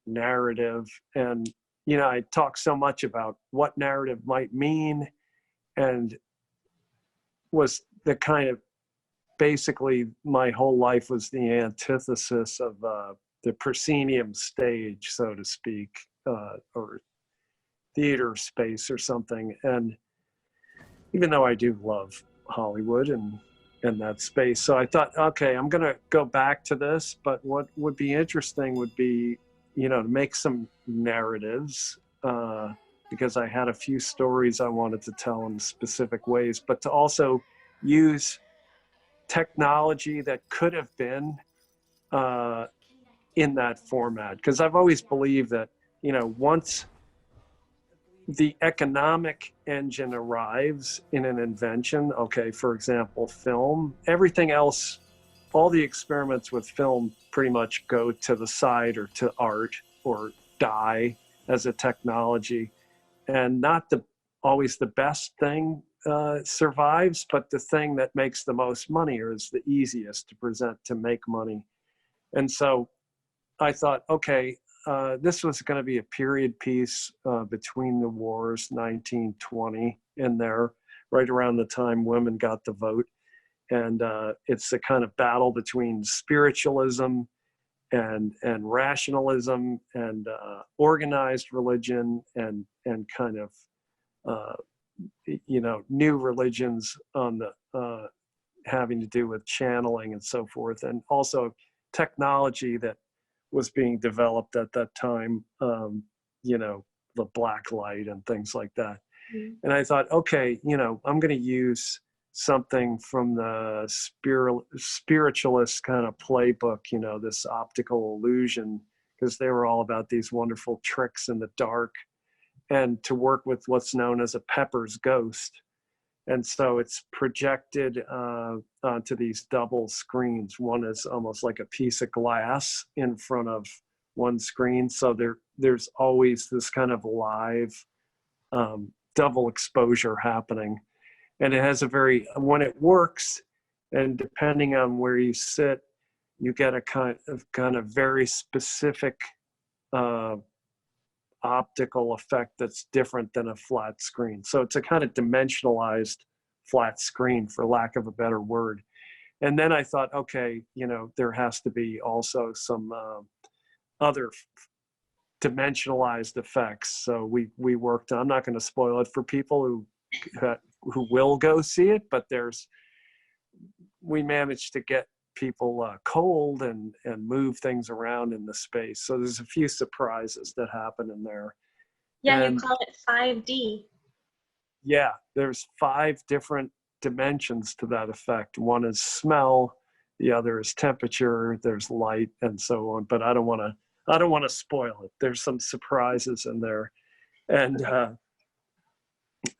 narrative, and I talk so much about what narrative might mean, and was the kind of, basically my whole life was the antithesis of the proscenium stage, so to speak, or theater space or something. And even though I do love Hollywood and that space, so I thought, okay, I'm going to go back to this. But what would be interesting would be, to make some narratives, because I had a few stories I wanted to tell in specific ways, but to also use technology that could have been in that format. Because I've always believed that, once the economic engine arrives in an invention, okay, for example, film, everything else, all the experiments with film pretty much go to the side, or to art, or die as a technology. And not always the best thing survives, but the thing that makes the most money, or is the easiest to present to make money. And so I thought, okay, this was going to be a period piece between the wars, 1920, in there, right around the time women got the vote. And it's a kind of battle between spiritualism and rationalism, and organized religion, and kind of new religions on the having to do with channeling and so forth, and also technology that was being developed at that time, the black light and things like that. Mm. And I thought, okay, I'm going to use something from the spiritualist kind of playbook, this optical illusion, because they were all about these wonderful tricks in the dark, and to work with what's known as a Pepper's ghost. And so it's projected onto these double screens. One is almost like a piece of glass in front of one screen. So there's always this kind of live double exposure happening. And it has when it works, and depending on where you sit, you get a kind of very specific optical effect that's different than a flat screen. So it's a kind of dimensionalized flat screen, for lack of a better word. And then I thought, okay, there has to be also some other dimensionalized effects. So we worked on, I'm not going to spoil it for people who will go see it, but we managed to get people cold and move things around in the space. So there's a few surprises that happen in there. Yeah, you And call it 5D. yeah, there's 5 different dimensions to that effect. One is smell, the other is temperature, there's light, and so on. But I don't want to spoil it. There's some surprises in there. And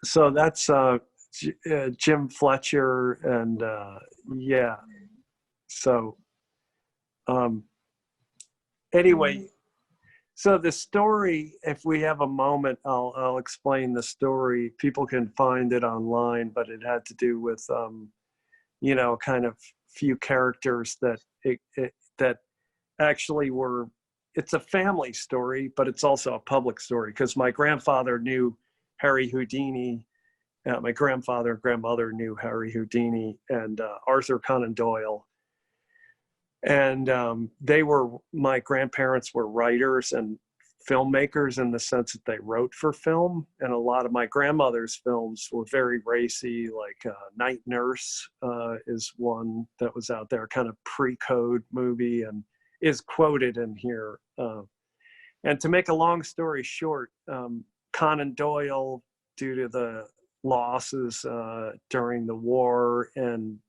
so that's Jim Fletcher, and yeah. So anyway, so the story, if we have a moment, I'll explain the story. People can find it online, but it had to do with kind of few characters that that actually were. It's a family story, but it's also a public story, because my grandfather knew Harry Houdini. My grandfather and grandmother knew Harry Houdini and Arthur Conan Doyle. And my grandparents were writers and filmmakers in the sense that they wrote for film. And a lot of my grandmother's films were very racy, like Night Nurse is one that was out there, kind of pre-code movie, and is quoted in here. And to make a long story short, Conan Doyle, due to the losses during the war, and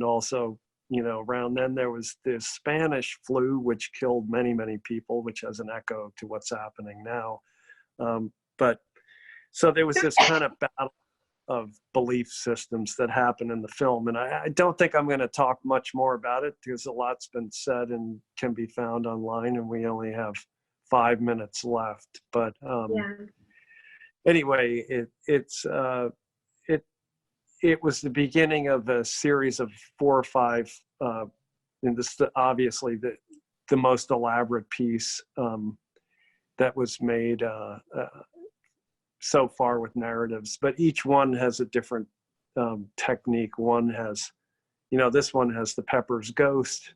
also, around then there was the Spanish flu, which killed many, many people, which has an echo to what's happening now. But so there was this kind of battle of belief systems that happened in the film. And I don't think I'm going to talk much more about it, because a lot's been said and can be found online, and we only have 5 minutes left. But anyway, it was the beginning of a series of 4 or 5, and this obviously the most elaborate piece that was made so far with narratives. But each one has a different technique. One has, this one has the Pepper's Ghost,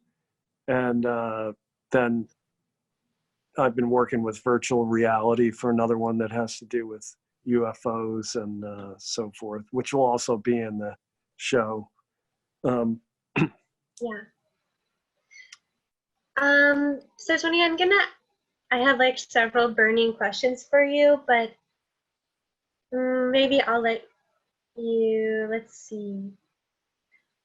and then I've been working with virtual reality for another one that has to do with UFOs and so forth, which will also be in the show. So Tony, I have like several burning questions for you, but maybe I'll let you, let's see.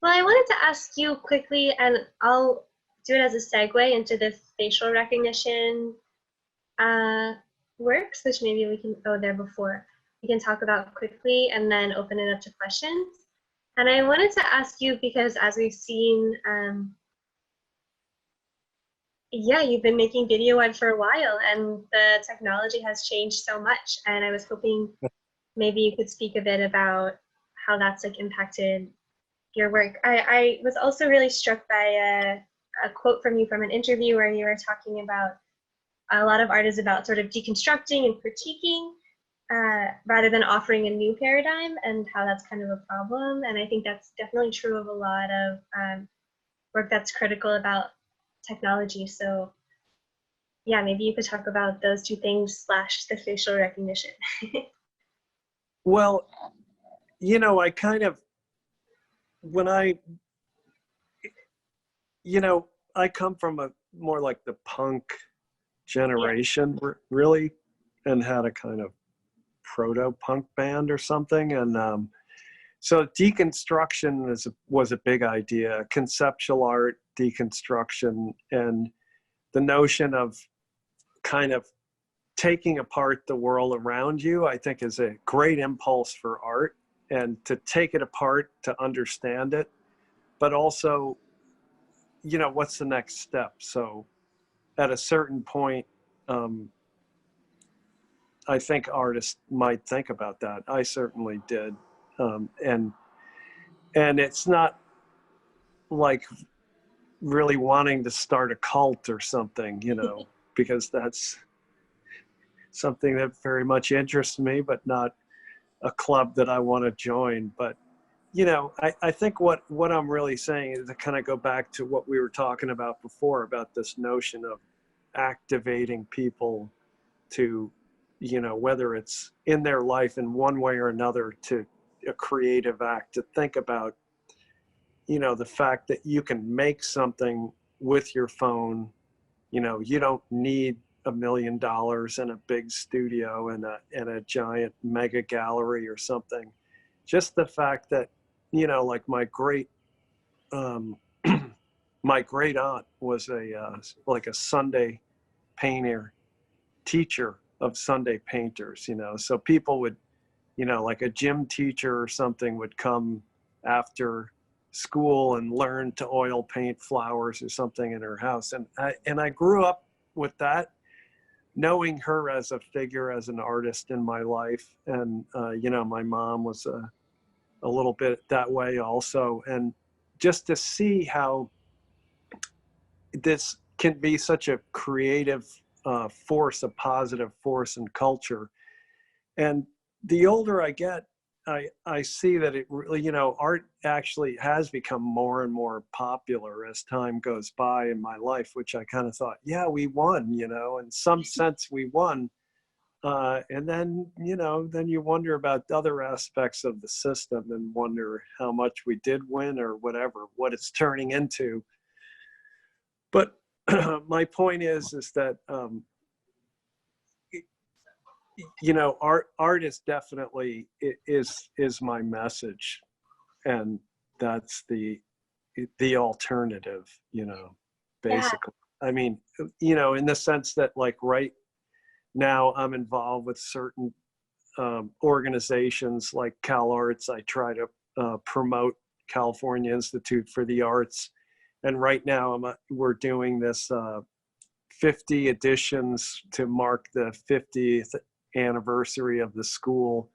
Well, I wanted to ask you quickly, and I'll do it as a segue into the facial recognition works, which maybe we can go there before. We can talk about quickly and then open it up to questions. And I wanted to ask you, because as we've seen, you've been making video web for a while, and the technology has changed so much. And I was hoping maybe you could speak a bit about how that's like impacted your work. I was also really struck by a quote from you from an interview where you were talking about a lot of art is about sort of deconstructing and critiquing rather than offering a new paradigm, and how that's kind of a problem. And I think that's definitely true of a lot of work that's critical about technology. So yeah, maybe you could talk about those two things / the facial recognition. Well, I kind of, when I come from a more like the punk generation, really, and had a kind of proto-punk band or something. And so deconstruction was a big idea, conceptual art, deconstruction, and the notion of kind of taking apart the world around you, I think, is a great impulse for art, and to take it apart, to understand it, but also, what's the next step? So at a certain point, I think artists might think about that. I certainly did. And it's not like really wanting to start a cult or something, because that's something that very much interests me, but not a club that I want to join. But, I think what I'm really saying is to kind of go back to what we were talking about before, about this notion of activating people to, whether it's in their life in one way or another, to a creative act, to think about, the fact that you can make something with your phone. You don't need $1 million in a big studio and a giant mega gallery or something. Just the fact that like um, my great aunt was like a Sunday painter, teacher of Sunday painters, so people would, like a gym teacher or something would come after school and learn to oil paint flowers or something in her house. And I grew up with that, knowing her as a figure, as an artist in my life. And, my mom was a little bit that way also. And just to see how this can be such a creative force, a positive force in culture. And the older I get, I see that it really, art actually has become more and more popular as time goes by in my life, which I kind of thought, yeah, we won, in some sense we won. And then, then you wonder about other aspects of the system and wonder how much we did win or whatever, what it's turning into. But my point is that, art is definitely is my message, and that's the alternative, Yeah. basically. I mean, in the sense that, like, right now I'm involved with certain organizations like CalArts. I try to promote California Institute for the Arts, and right now we're doing this 50 editions to mark the 50th anniversary of the school,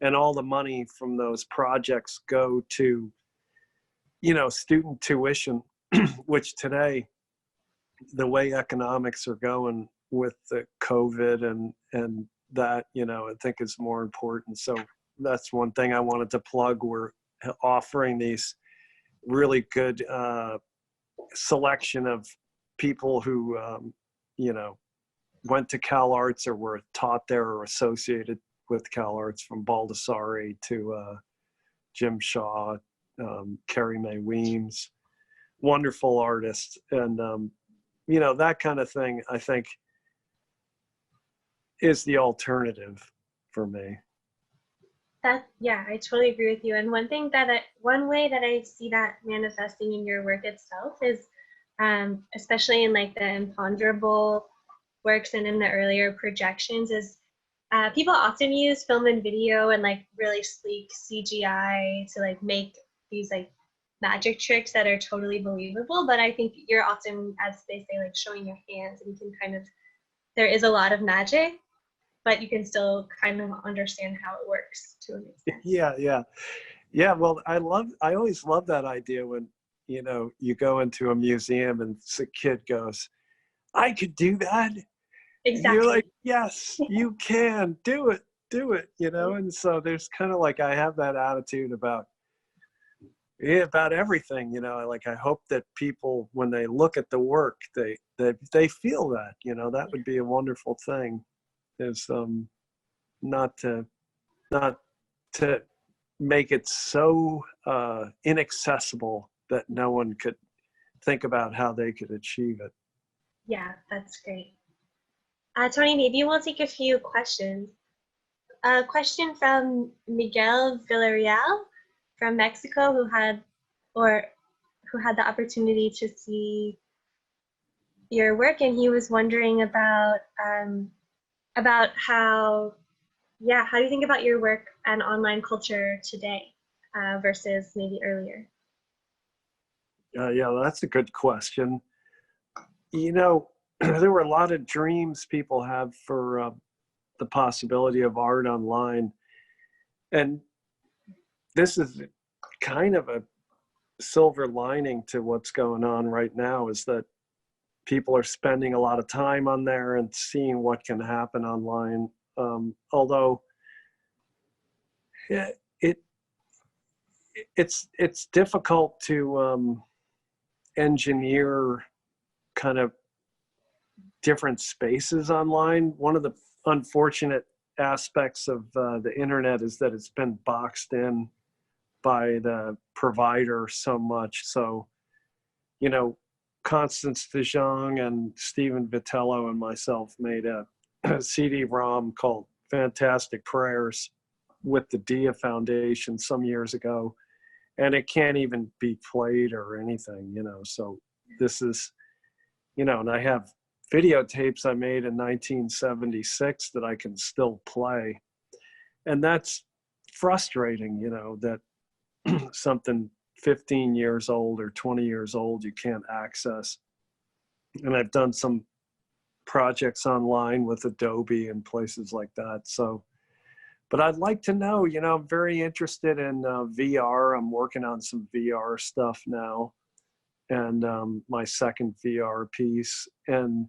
and all the money from those projects go to student tuition, which today, the way economics are going with the COVID and that, I think is more important. So that's one thing I wanted to plug. We're offering these really good selection of people who went to CalArts or were taught there or associated with CalArts, from Baldessari to Jim Shaw, Carrie Mae Weems, wonderful artists. And, that kind of thing, I think, is the alternative for me. Yeah, I totally agree with you. And one way that I see that manifesting in your work itself is, especially in like the imponderable works and in the earlier projections, is people often use film and video and like really sleek CGI to like make these like magic tricks that are totally believable. But I think you're often, as they say, like showing your hands, and you can there is a lot of magic, but you can still kind of understand how it works to an extent. Yeah. Well, I always love that idea when, you go into a museum and a kid goes, I could do that. Exactly. You're like, yes, you can do it. And so there's kind of like, I have that attitude about everything, like, I hope that people, when they look at the work, they feel that, that would be a wonderful thing, is not to make it so inaccessible that no one could think about how they could achieve it. Yeah, that's great. Tony, maybe we'll take a few questions. A question from Miguel Villarreal from Mexico, who had the opportunity to see your work, and he was wondering about how do you think about your work and online culture today versus maybe earlier? Yeah, that's a good question. There were a lot of dreams people have for the possibility of art online. And this is kind of a silver lining to what's going on right now, is that people are spending a lot of time on there and seeing what can happen online. Although it's difficult to engineer kind of different spaces online. One of the unfortunate aspects of the internet is that it's been boxed in by the provider so much. So, Constance de Jong and Stephen Vitello and myself made a CD-ROM called Fantastic Prayers with the Dia Foundation some years ago. and it can't even be played or anything, you know. So this is, you know, and I have videotapes I made in 1976 that I can still play. And that's frustrating, you know, that something 15 years old or 20 years old you can't access. And I've done some projects online with Adobe and places like that. So, but I'd like to know, you know, I'm very interested in VR. I'm working on some VR stuff now, and my second VR piece. And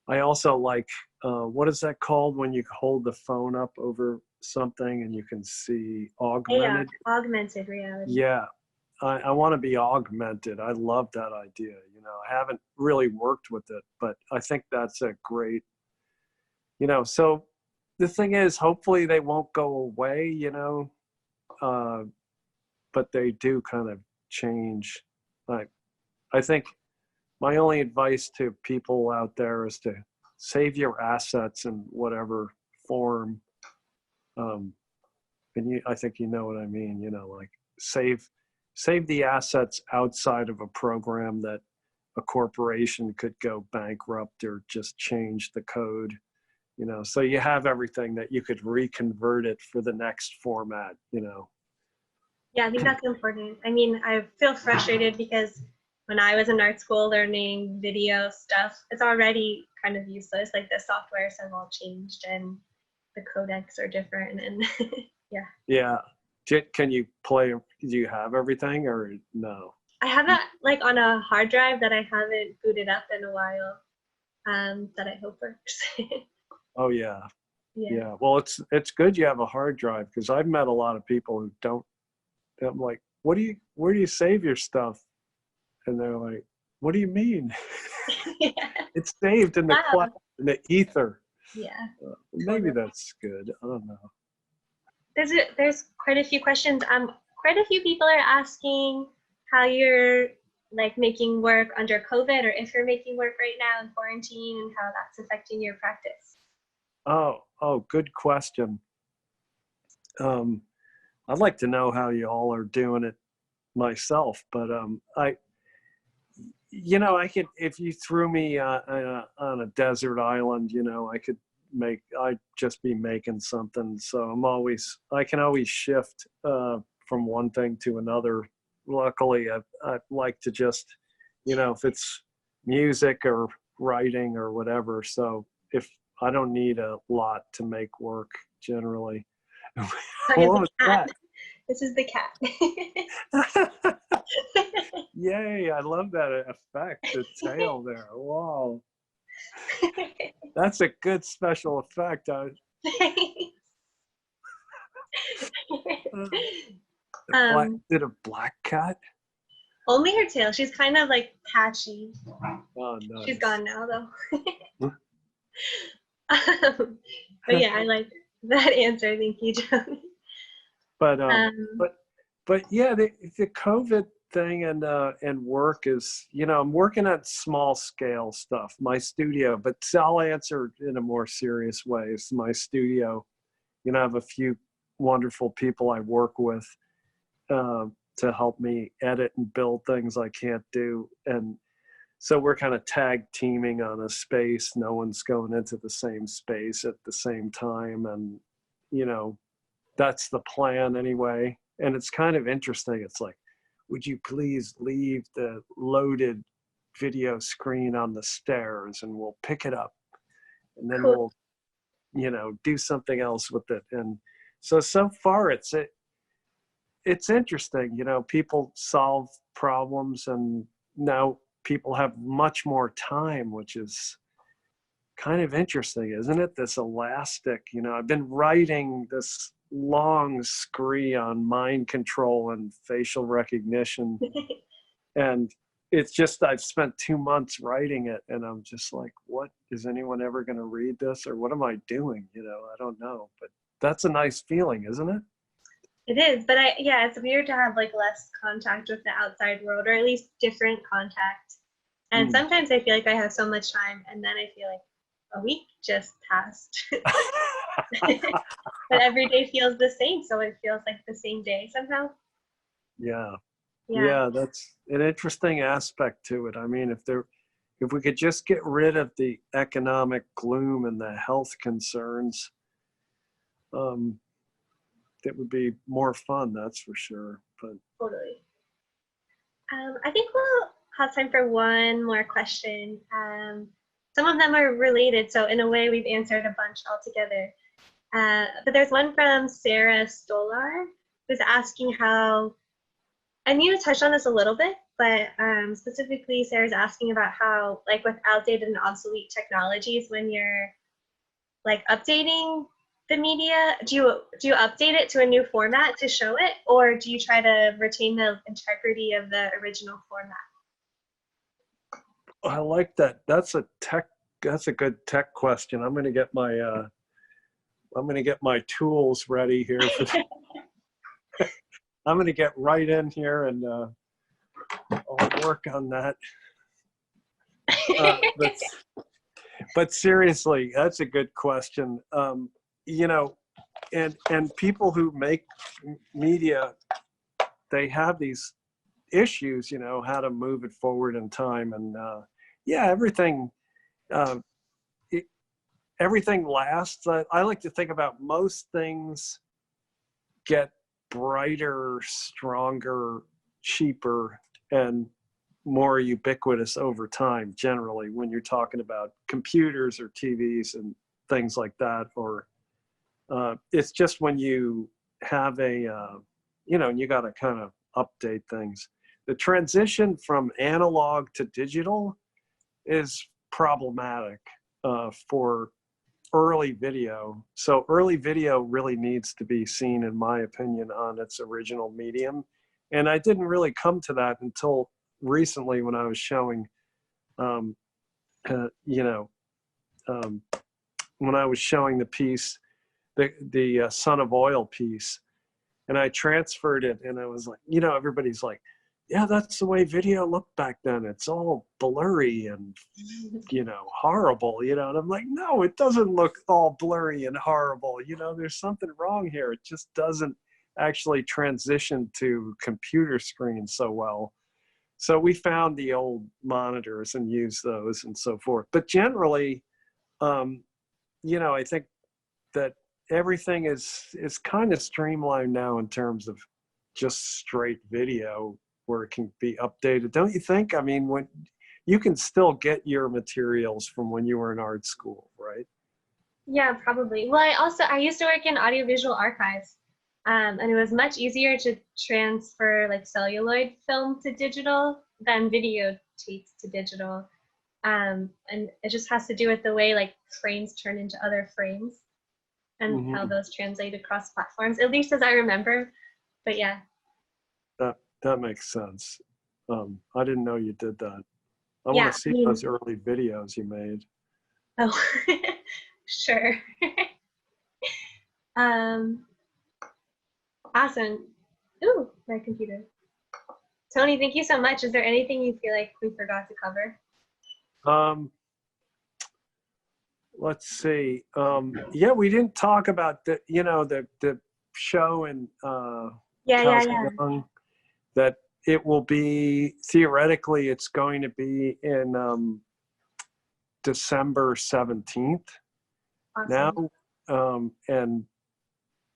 I also like, what is that called when you hold the phone up over something and you can see augmented? Augmented reality. Yeah, I want to be augmented. I love that idea. You know, I haven't really worked with it, but I think that's a great, you know, so the thing is, hopefully they won't go away, you know, but they do kind of change. I think my only advice to people out there is to save your assets in whatever form. And I think you know what I mean, you know, like save the assets outside of a program that a corporation could go bankrupt or just change the code, you know, so you have everything that you could reconvert it for the next format, you know. Yeah, I think that's important. I mean, I feel frustrated because when I was in art school learning video stuff, it's already kind of useless. Like the softwares have all changed and the codecs are different, and yeah. Yeah. Can you play, do you have everything or no? I have it like on a hard drive that I haven't booted up in a while, that I hope works. Oh yeah. Yeah. Yeah. Well, it's good you have a hard drive, because I've met a lot of people who don't. I'm like, where do you save your stuff? And they're like, what do you mean? Yeah. It's saved in the cloud, in the ether. Yeah. Maybe that's good. I don't know. There's quite a few questions. Quite a few people are asking how you're like making work under COVID, or if you're making work right now in quarantine, and how that's affecting your practice. Oh, good question. I'd like to know how you all are doing it myself, but you know, I could, if you threw me on a desert island, you know, I'd just be making something. So I can always shift from one thing to another. Luckily, I like to just, you know, if it's music or writing or whatever. So if I don't need a lot to make work generally. What was that? This is the cat. Yay, I love that effect, the tail there. Wow. That's a good special effect. Did a black cat? Only her tail. She's kind of like patchy. Oh, nice. She's gone now though. But yeah, I like that answer. Thank you, Joey. But yeah, the COVID thing and work is, you know, I'm working at small scale stuff. My studio, but I'll answer in a more serious way. It's my studio. You know, I have a few wonderful people I work with to help me edit and build things I can't do, and so we're kind of tag teaming on a space. No one's going into the same space at the same time, and you know, that's the plan anyway. And it's kind of interesting. It's like, would you please leave the loaded video screen on the stairs and we'll pick it up, and then we'll, you know, do something else with it. And so far it's interesting, you know, people solve problems, and now people have much more time, which is kind of interesting, isn't it? This elastic, you know, I've been writing this long scree on mind control and facial recognition. And it's just, I've spent 2 months writing it, and I'm just like, what, is anyone ever going to read this, or what am I doing? You know, I don't know, but that's a nice feeling, isn't it? It is, but yeah, it's weird to have like less contact with the outside world, or at least different contact. And sometimes I feel like I have so much time, and then I feel like a week just passed. But every day feels the same, so it feels like the same day somehow. Yeah. Yeah. Yeah, that's an interesting aspect to it. I mean, if we could just get rid of the economic gloom and the health concerns, um, it would be more fun, that's for sure. But Totally. I think we'll have time for one more question. Some of them are related, so in a way we've answered a bunch altogether. But there's one from Sarah Stolar who's asking how, and you touched on this a little bit, but specifically Sarah's asking about how, like with outdated and obsolete technologies, when you're like updating the media, do you update it to a new format to show it, or do you try to retain the integrity of the original format? I like that. That's a good tech question. I'm going to get my tools ready here for I'm going to get right in here and I'll work on that. But seriously, that's a good question. You know, and people who make media, they have these issues, you know, how to move it forward in time. And yeah, uh, everything lasts. I like to think about most things get brighter, stronger, cheaper, and more ubiquitous over time, generally, when you're talking about computers or TVs and things like that. Or it's just when you have you know, you got to kind of update things. The transition from analog to digital is problematic for early video. So early video really needs to be seen, in my opinion, on its original medium. And I didn't really come to that until recently when I was showing, you know, when I was showing the piece, the Son of Oil piece, and I transferred it, and I was like, you know, everybody's like, yeah, that's the way video looked back then. It's all blurry and, you know, horrible, you know. And I'm like, no, it doesn't look all blurry and horrible. You know, there's something wrong here. It just doesn't actually transition to computer screens so well. So we found the old monitors and used those and so forth. But generally, you know, I think that everything is kind of streamlined now in terms of just straight video where it can be updated. Don't you think? I mean, when you can still get your materials from when you were in art school, right? Yeah, probably. Well, I used to work in audiovisual archives, and it was much easier to transfer like celluloid film to digital than videotapes to digital. And it just has to do with the way like frames turn into other frames and how those translate across platforms, at least as I remember. But yeah. That makes sense. I didn't know you did that. I Yeah, want to see those early videos you made. Oh, sure. Awesome. Ooh, my computer. Tony, thank you so much. Is there anything you feel like we forgot to cover? Let's see. Yeah, we didn't talk about the, you know, the show in Kaohsiung, that it will be, theoretically, it's going to be in December 17th. Awesome. Now. And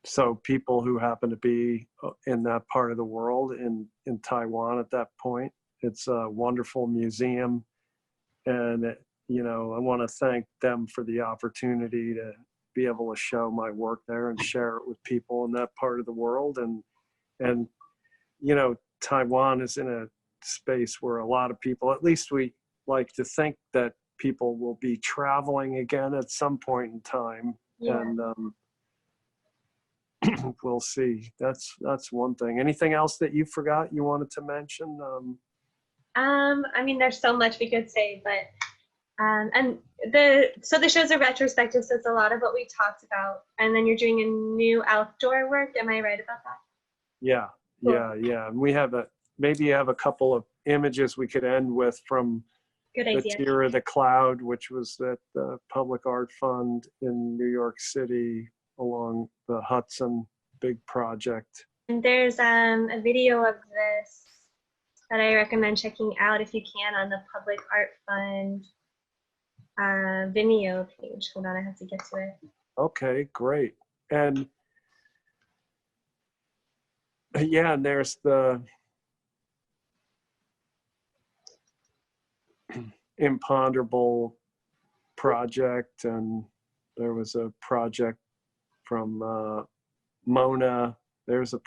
so people who happen to be in that part of the world, in Taiwan at that point, it's a wonderful museum. And, you know, I want to thank them for the opportunity to be able to show my work there and share it with people in that part of the world. And you know, Taiwan is in a space where a lot of people, at least we like to think that people will be traveling again at some point in time. Yeah. And we'll see. That's one thing. Anything else that you forgot you wanted to mention? I mean, there's so much we could say, but and the show's a retrospective, so it's a lot of what we talked about. And then you're doing a new outdoor work. Am I right about that? Yeah, cool. Yeah. And we have maybe you have a couple of images we could end with from the Tear of the Cloud, which was at the Public Art Fund in New York City along the Hudson, big project. And there's a video of this that I recommend checking out if you can on the Public Art Fund Vimeo page. Hold on, I have to get to it. Okay, great. And yeah, and there's the Imponderable project, and there was a project from Mona. There's a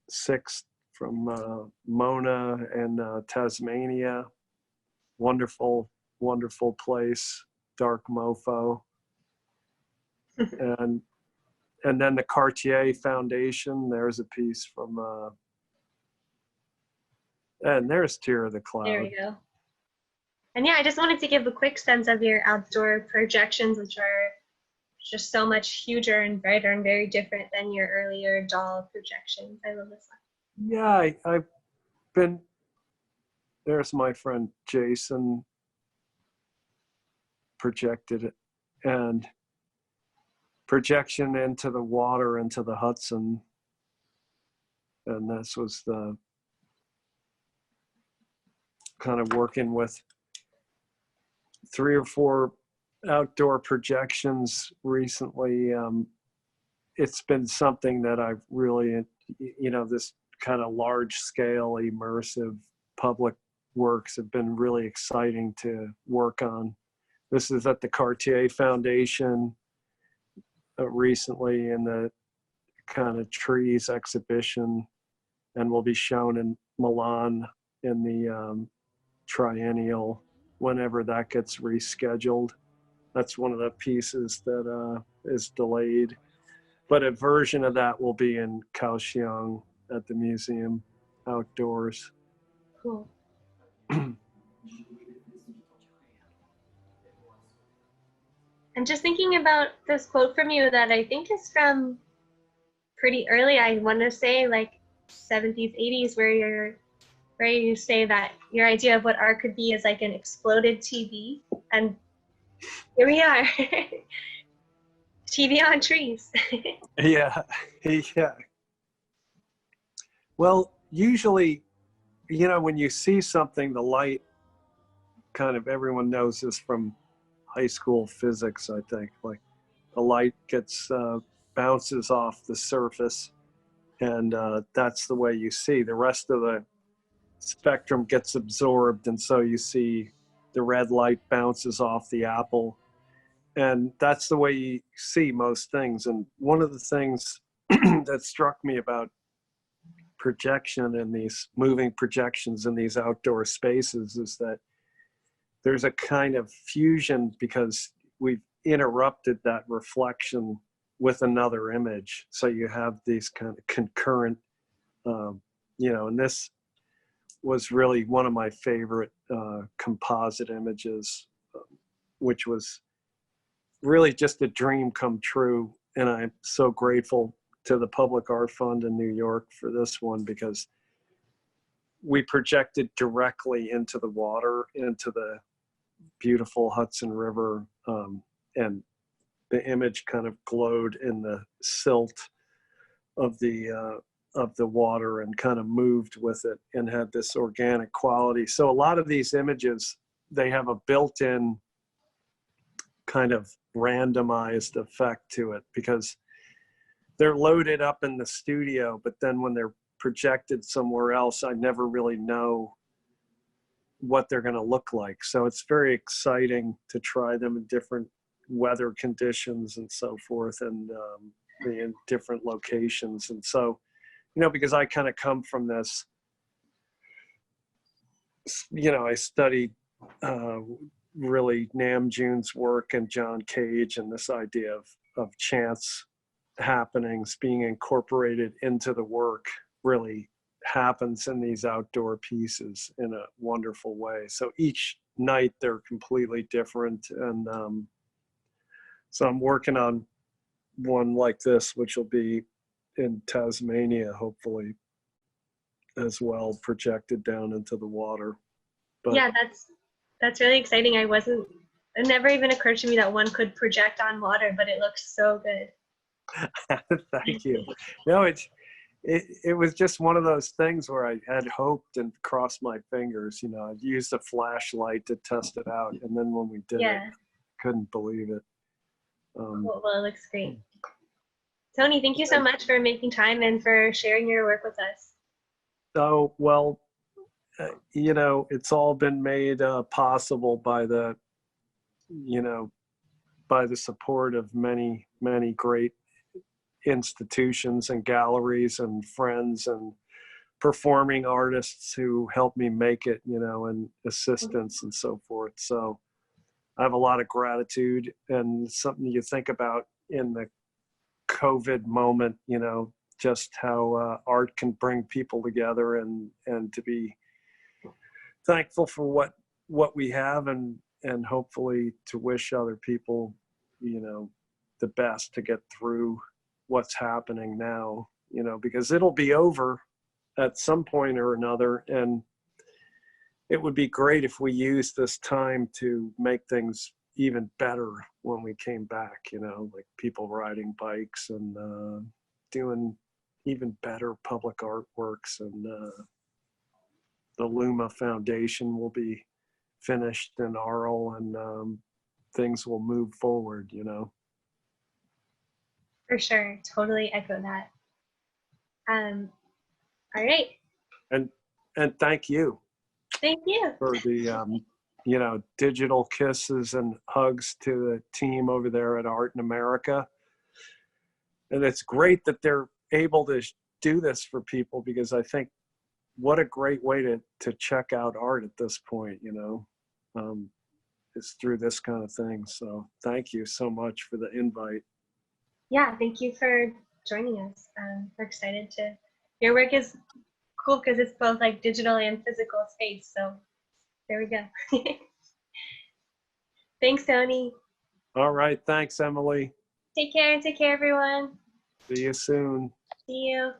6 from Mona and Tasmania. Wonderful, wonderful place. Dark Mofo. and then the Cartier Foundation. There's a piece from and there's Tear of the Cloud. There we go. And yeah, I just wanted to give a quick sense of your outdoor projections, which are just so much huger and brighter and very different than your earlier doll projections. I love this one. Yeah, I've been, there's my friend Jason projected it, and projection into the water, into the Hudson. And this was the kind of working with 3 or 4 outdoor projections recently. It's been something that I've really, this kind of large scale immersive public works have been really exciting to work on. This is at the Cartier Foundation recently in the kind of trees exhibition, and will be shown in Milan in the triennial whenever that gets rescheduled. That's one of the pieces that is delayed, but a version of that will be in Kaohsiung at the museum outdoors. Cool. I'm just thinking about this quote from you that I think is from pretty early. I want to say like 70s, 80s, where you say that your idea of what art could be is like an exploded TV, and here we are. TV on trees. Yeah. Well, usually, when you see something, the light kind of, everyone knows this from high school physics, I think, like the light gets, bounces off the surface, and that's the way you see. The rest of the spectrum gets absorbed, and so you see the red light bounces off the apple, and that's the way you see most things. And one of the things that struck me about projection and these moving projections in these outdoor spaces is that there's a kind of fusion, because we've interrupted that reflection with another image. So you have these kind of concurrent, and this was really one of my favorite composite images, which was really just a dream come true. And I'm so grateful to the Public Art Fund in New York for this one, because we projected directly into the water, into the beautiful Hudson River, and the image kind of glowed in the silt of the water and kind of moved with it and had this organic quality. So a lot of these images, they have a built-in kind of randomized effect to it, because they're loaded up in the studio, but then when they're projected somewhere else, I never really know what they're going to look like. So it's very exciting to try them in different weather conditions and so forth, and in different locations. And so, because I kind of come from this, I studied really Nam June's work and John Cage, and this idea of chance happenings being incorporated into the work really happens in these outdoor pieces in a wonderful way. So each night they're completely different. And so I'm working on one like this, which will be in Tasmania, hopefully, as well, projected down into the water. But yeah, that's really exciting. It never even occurred to me that one could project on water, but it looks so good. Thank you. No, it was just one of those things where I had hoped and crossed my fingers. You know, I'd used a flashlight to test it out, and then when we did it, Yeah. couldn't believe it. Cool. Well, it looks great. Tony, thank you so much for making time and for sharing your work with us. So, well, you know, it's all been made possible by the, you know, by the support of many, many great institutions and galleries and friends and performing artists who helped me make it, you know, and assistants and so forth. So I have a lot of gratitude, and something you think about in the COVID moment, you know, just how art can bring people together, and to be thankful for what we have, and hopefully to wish other people, you know, the best to get through what's happening now, you know, because it'll be over at some point or another, and it would be great if we used this time to make things even better when we came back, you know, like people riding bikes and doing even better public artworks, and the Luma Foundation will be finished in Arles, and things will move forward, you know. For sure. Totally echo that. All right. And thank you. Thank you. For the, you know, digital kisses and hugs to the team over there at Art in America. And it's great that they're able to do this for people, because I think what a great way to check out art at this point, you know, is through this kind of thing. So thank you so much for the invite. Yeah, thank you for joining us. We're excited to, your work is cool because it's both like digital and physical space. So there we go. Thanks, Tony. All right. Thanks, Emily. Take care, everyone. See you soon. See you.